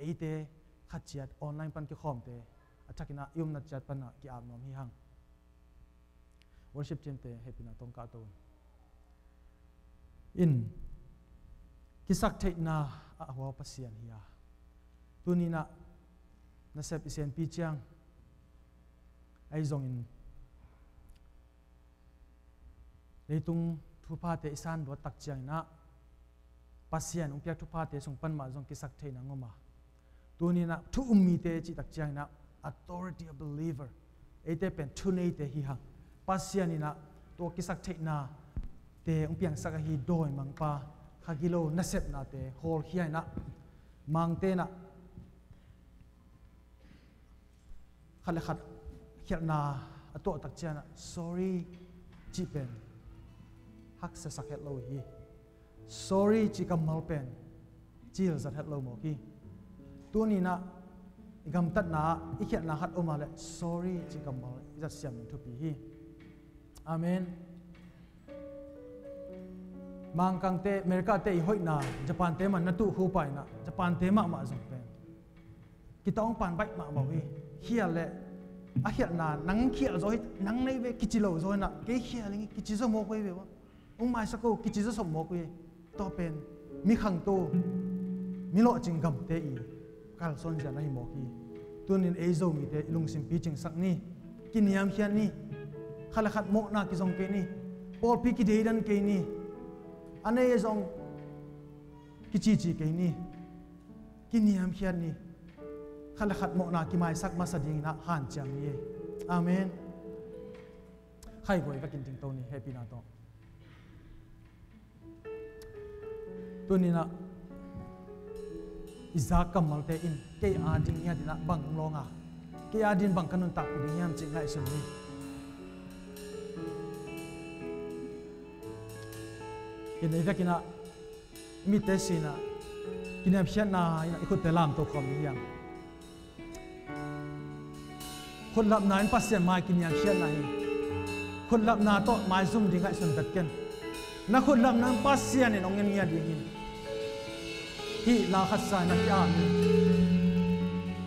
ei te khachiat online pan ki khom te athakina yum na chat pan na ki am nom hi hang worship team te happy na tong ka to in kisak thei na awa pasian hiya tunina na sep isen pi chiang ai zong in leitung thupa te isan ro tak chiang na pasian ung pyak thupa te sung pan ma zong kisak thei na ngoma tunina thu ummi te chi tak chiang na authority of believer ete pen thu nei te hi hang pasian ina to kisak thei na te ung piang sak hi doi mang pa khagilo na sep na te hol hiai na mang te na khát lệ khát khiết na atoa tak chiana sorry chi pen hak se sak het lo hi sorry chi kamal pen chil zat het lo mo ki tu ni na gam tat na i khiat na hat oma le sorry chi kamal zat siam thu pi hi amen mang kang te America te i hoi na Japan te man na tu hu pai na Japan te ma zong pen ki tong pan bai ma bo hi hial le a hial na nang khial zo hi nang nei ve kichilo zo na ke hial ngi kichizo mo ko ve wa mai sa ko kichizo som mo ko to pen mi khang to mi lo ching gam te i kal son ja na hi mo ki tunin e zo mi te lung sim pi ching sak ni ki niam hian ni khala khat mo na ki zong ke ni pol pi ki de dan ke ni ane e zong ki chi ke ni ki niam hian ni khala khat mo na ki mai sak ma sa ding na han chang ni amen khai goi ka kin ting to ni happy na to tunina Isaac kamal te in ke ading ya dina bang longa ke adin bang kanun tak pi ding yam ching lai sun ni ina ida kina mi te sina kina phian na ina ikut te lam to khom ni yang khun lap na in pasien mai kin yang phian na hi khun lap na to mai zum ding ai sun tat ken na khun lap na pasien ni ong ngia ding hin hi la khat sa na ya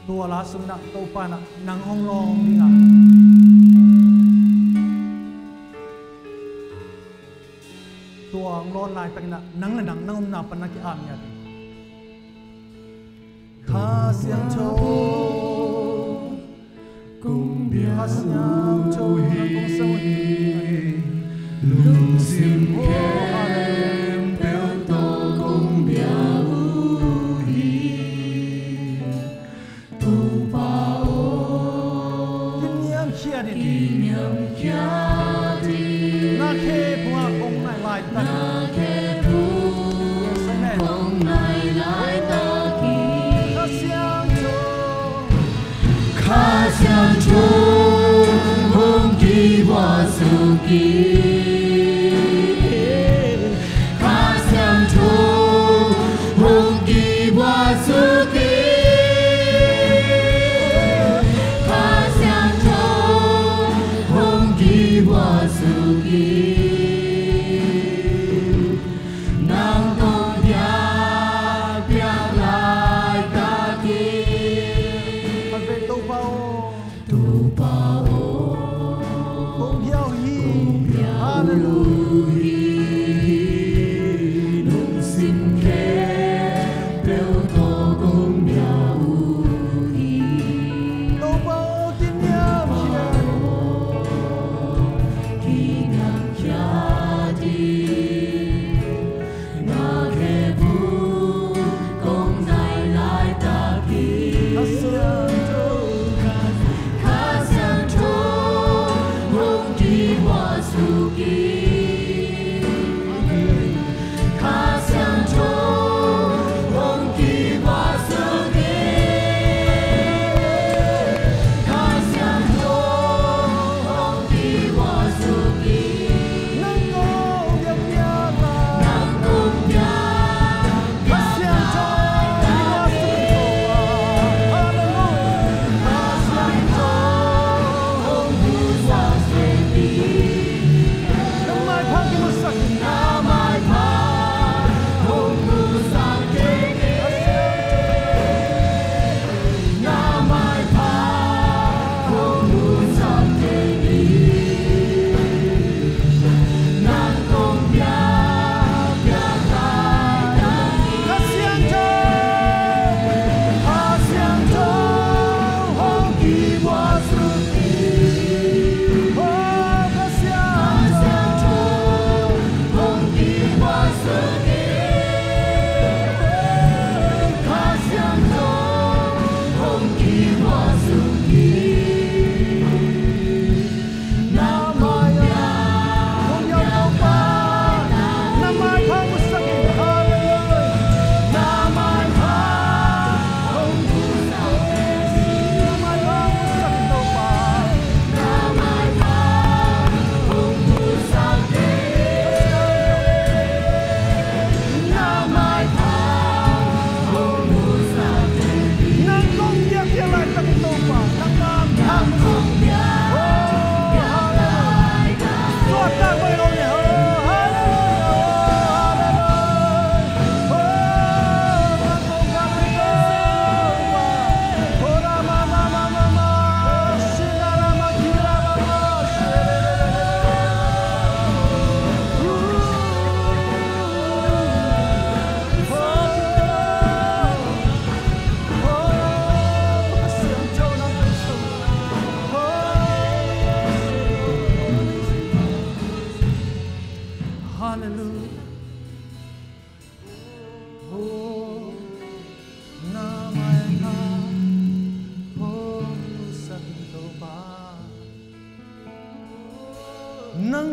tua la sung na to pa na nang hong long dinga tua ngon lai tak na nang la nang nang na pa na ki am ya kha siang cho cung bia kha siang cho kong sa hi lung sim kem beo to cung bia na khe phua kong nai lai ta na khe thu kong nai lai ta ki kha xiang chu hong ki wa su ki kha xiang chu hong ki wa su ki nang tong bia bia lai ta ki man ve to bao tu pa o kong yao hi hallelujah nung sim ke beo to kong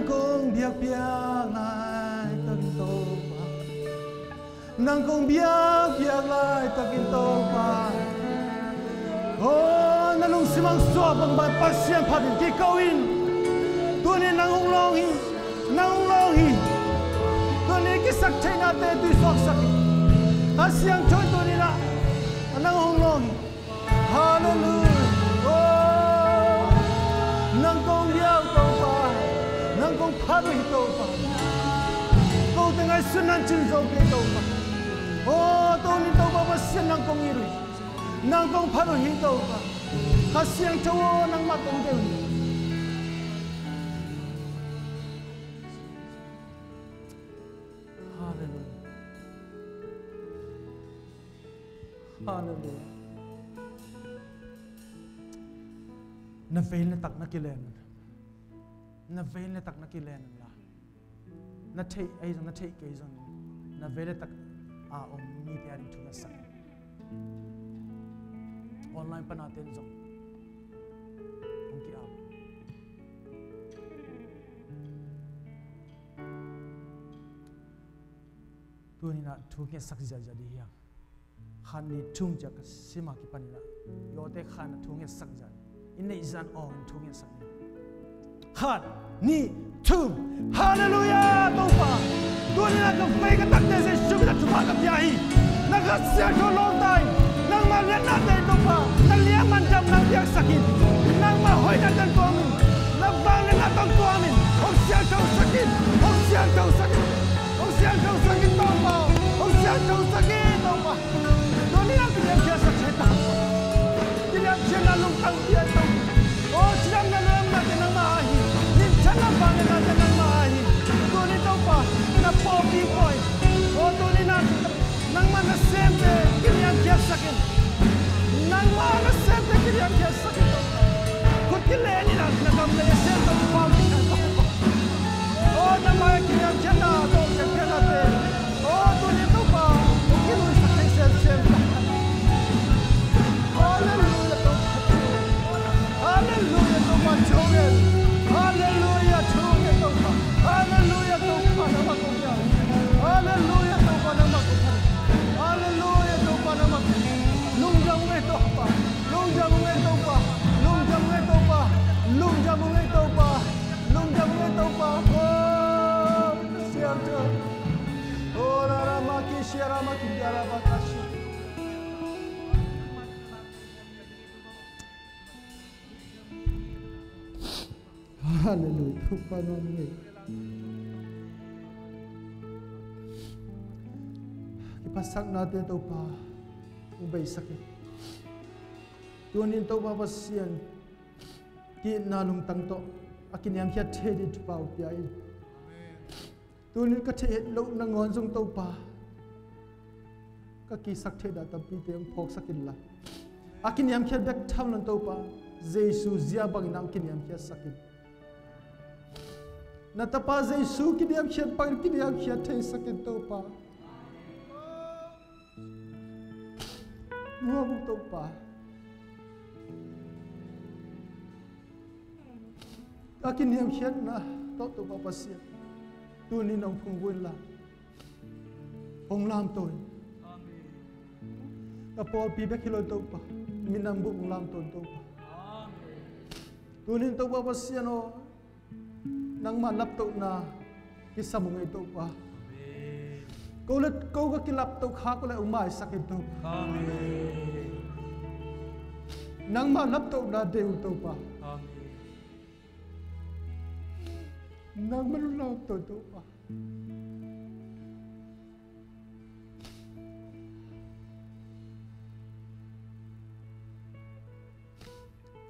kong biak lai takin to pa nang kong biak lai takin to pa oh nalung simang suwa bang ba pasien padin ki kawin tuani nang long hi tuani ki sak chena te tu sok sak asyang choi tuani na nang long hi hallelujah oh nang kong biak to pa nang kong padu hi to pa ko tengai sunan chin zo ke to pa oh tuani to pa pasien nang kong irui nang kong padu hi to pa asyang chowo nang matong de Hallelujah. Na fail na tak na kilen. Na fail na tak na kilen la. Na thei ai na thei ke zon. Na fail tak a om mi te ari thuna sak. Online pa natin zon. Ang ki aw. Tu ni na thu ke sak ja ja di ya. Khan ni chung jak sima ki panina yote khan thung ye sak jan in nei zan on thung ye sak khan ni chung hallelujah to pa tu ni na ka fai ka tak de se shu ka thuma ka pya hi na ka sia ko long tai nang ma len na de to pa na lia man jam nang pya sakin nang ma hoi na dan to min na bang na tong to min hom sia chau sakin hom sia chau sakin hom sia chau sakin to pa hom sia chau sakin to pa Kiniam kiya sa cheta. Kiniam chena lung tang kiya to. Oh, chidam na lang na tenang maahi. Nin chana pa na tenang maahi. Tuni to pa na pogi boy. Oh, tuni na nang mana sempe kiniam kiya sakin. Nang mana sempe kiniam kiya sakin. Kut kileni na kamle sempe pogi na to. Oh, na maya kiniam chena to kena te. Oh, tuni to pa. Kilo sakin sempe. Hallelujah to my children. Hallelujah to me to my. Hallelujah to my namakuya. Hallelujah to my namakuya. Hallelujah to my namakuya. Lung jamu to pa. Lung jamu to pa. Lung jamu to pa. Lung jamu to pa. Lung jamu to pa. Oh, siapa? Oh, ramaki siaramaki jarabakashi. Hallelujah. Tupanamwe. Ipasak natin ito pa. Ubay sakit. Tuanin ito pa pasiyan. Ki nalung tangto. Akin yang kiat hedit pa upiyain. Tuanin ka tehit lo nangon sung ito pa. Kakisak tehit tapi ito yung pok sakit la. Akin yang kiat bek tam lang ito pa. Jesus ziyabang nang kin yang kiat sakit. Natapa Yesu kini am kiat pang kini am kiat thei sakit to pa. Nuam to pa. Akin am kiat na to pa pasia. Tu ni nong phungwin la. Ong lam toy. Amen. Apol pi bek kilo to pa. Minam bu ong lam to pa. Amen. Tu ni to pa pasia no. Nang malap to na kisamong ito pa. Amen. Kau ka kilap to ka ko la umay sakit to. Amen. Nang malap to na deu to pa. Amen. Nang malulaw to pa.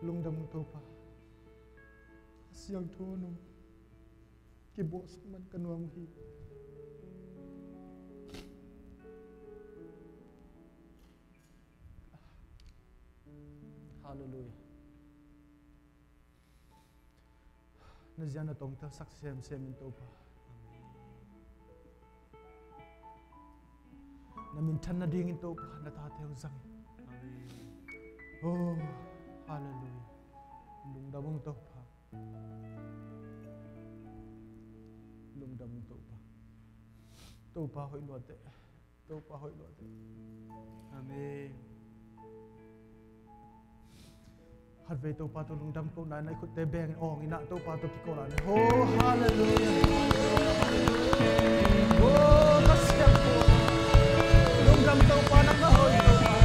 Lungdam to pa. Siyang tono. Kibos man kanuang hi. Hallelujah. Nazian na tong tel saksem seminto pa. Namintan na dingin to pa natatew zang. Oh, hallelujah. Lungdamong to pa. lung dam to pa hoi lo te amen hat ve to pa to lung dam ko na nai khut te beng ong ina to pa to ki ko la oh hallelujah oh kasya ko lung dam to pa na na hoi to pa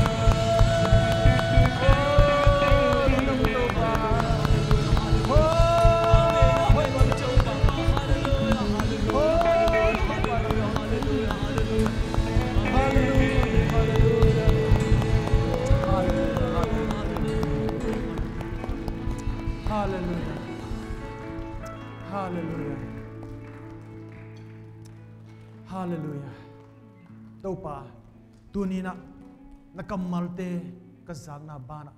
Hallelujah. Hallelujah. Hallelujah. Topa tunina nakamalte kazagna bana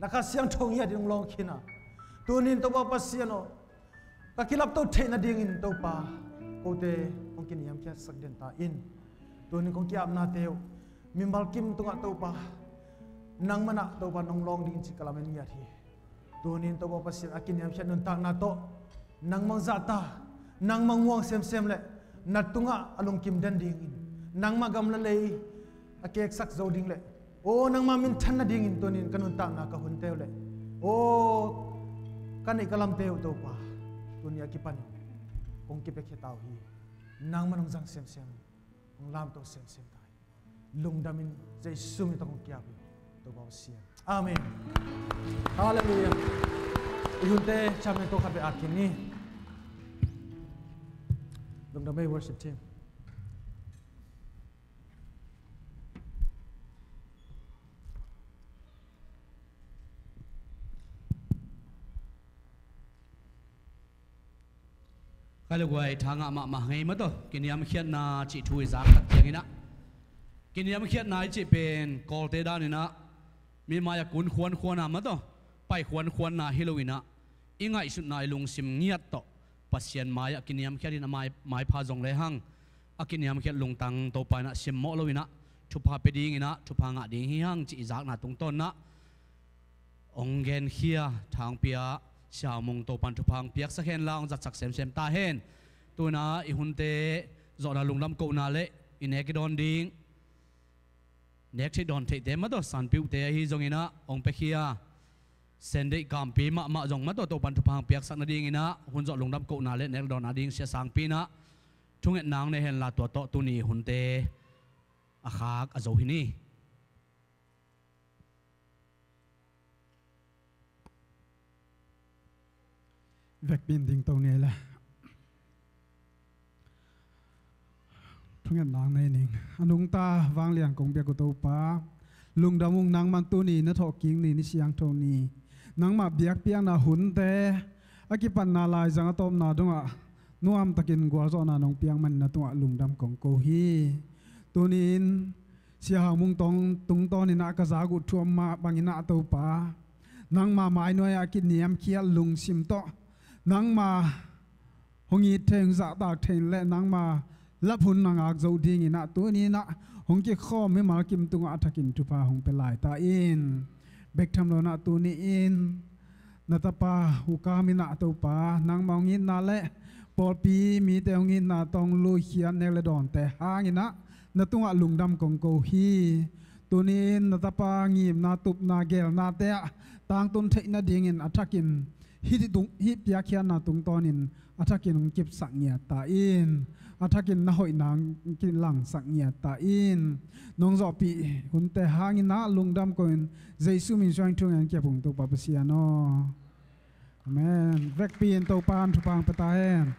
nakasyang thongya ding long khina tunin topa pasiano kakilap to thena ding in topa kote ongkin yam kya sakden ta in tunin kong kya amna teo mimbal kim tunga topa nang mana topa nong long ding chi kalamen ya thi tunin to ba pasin akin yam shan nun tak na to nang mang zata nang mang wang sem le natunga alung kim dan ding in nang magam la lei akek sak zo ding le o nang ma min than na ding in tunin kanun tak na ka hun teu le o kanai kalam teu to pa tunia kipan kong ki pe khetaw hi nang manong jang sem ong lam to sem tai lung damin jai sumi to kong kya to ba sia amen hallelujah ihunte chamen to khabe akini lung damai worship team kalau gue thang ama ngai ma to kiniam khiat na chi thui zak tak yang ina kiniam khiat na chi pen kol te da ni na mi maya kun khwan ama to pai khwan na hilowina ingai su nai lung sim ngiat to pasian maya kiniam khiat ina mai pha jong le hang akiniam khiat lung tang to pa na sim mo lowina thupa pe ding ina thupa nga ding hi hang chi zak na tung ton na ongen khia thang pia Sia Cin Hau Mung to pan thupang piak sa hen laong zat sak sem ta hen tuna I hunte zona lunglam ko na le inek don ding nek thi don thei te ma to san piu te hi jong ina ong pe khia sen dei kam pi ma jong ma to pan thupang piak sak na ding ina hun zo lunglam ko na le nek don na ding sia sang pi na thunget nang ne hen la to tu ni hunte a khak a zo hi ni vek pin ding to ne la thungen nang nei ning anung ta wang lian kong bia ko to pa lung damung nang man tu ni na tho king ni siang tho ni nang ma biak piang na hun te akipan na lai jang tom na donga nuam takin gwal zo na nong piang man na tu lung dam kong ko hi tunin Sia Cin Hau Mung tong tung to ni na ka za gu thuam ma bangina to pa nang ma mai noi akin niam khial lung sim to nang ma hongi theng za ta theng le nang ma lap hun nang ak zo ding ina tu ni na hong ki kho me mal kim tung athakin tu pa hong pe lai ta in bek tham lo na tu ni in na ta pa hu ka mi na to pa nang ma ngin na le pol pi mi te ngin na tong lu hian ne le don te hang ina na tunga lungdam kong ko hi tunin na ta pa ngim na tup na gel na te tang tun thei na ding in athakin hi pia khian na tung tonin athakin ung kip sak nya ta in athakin na hoi nang kin lang sak nya ta in nong zo pi hun te hangin na lungdam koin jesu min join thung an kya pung to pa sia no amen vek pi en to pan thu pang pata hen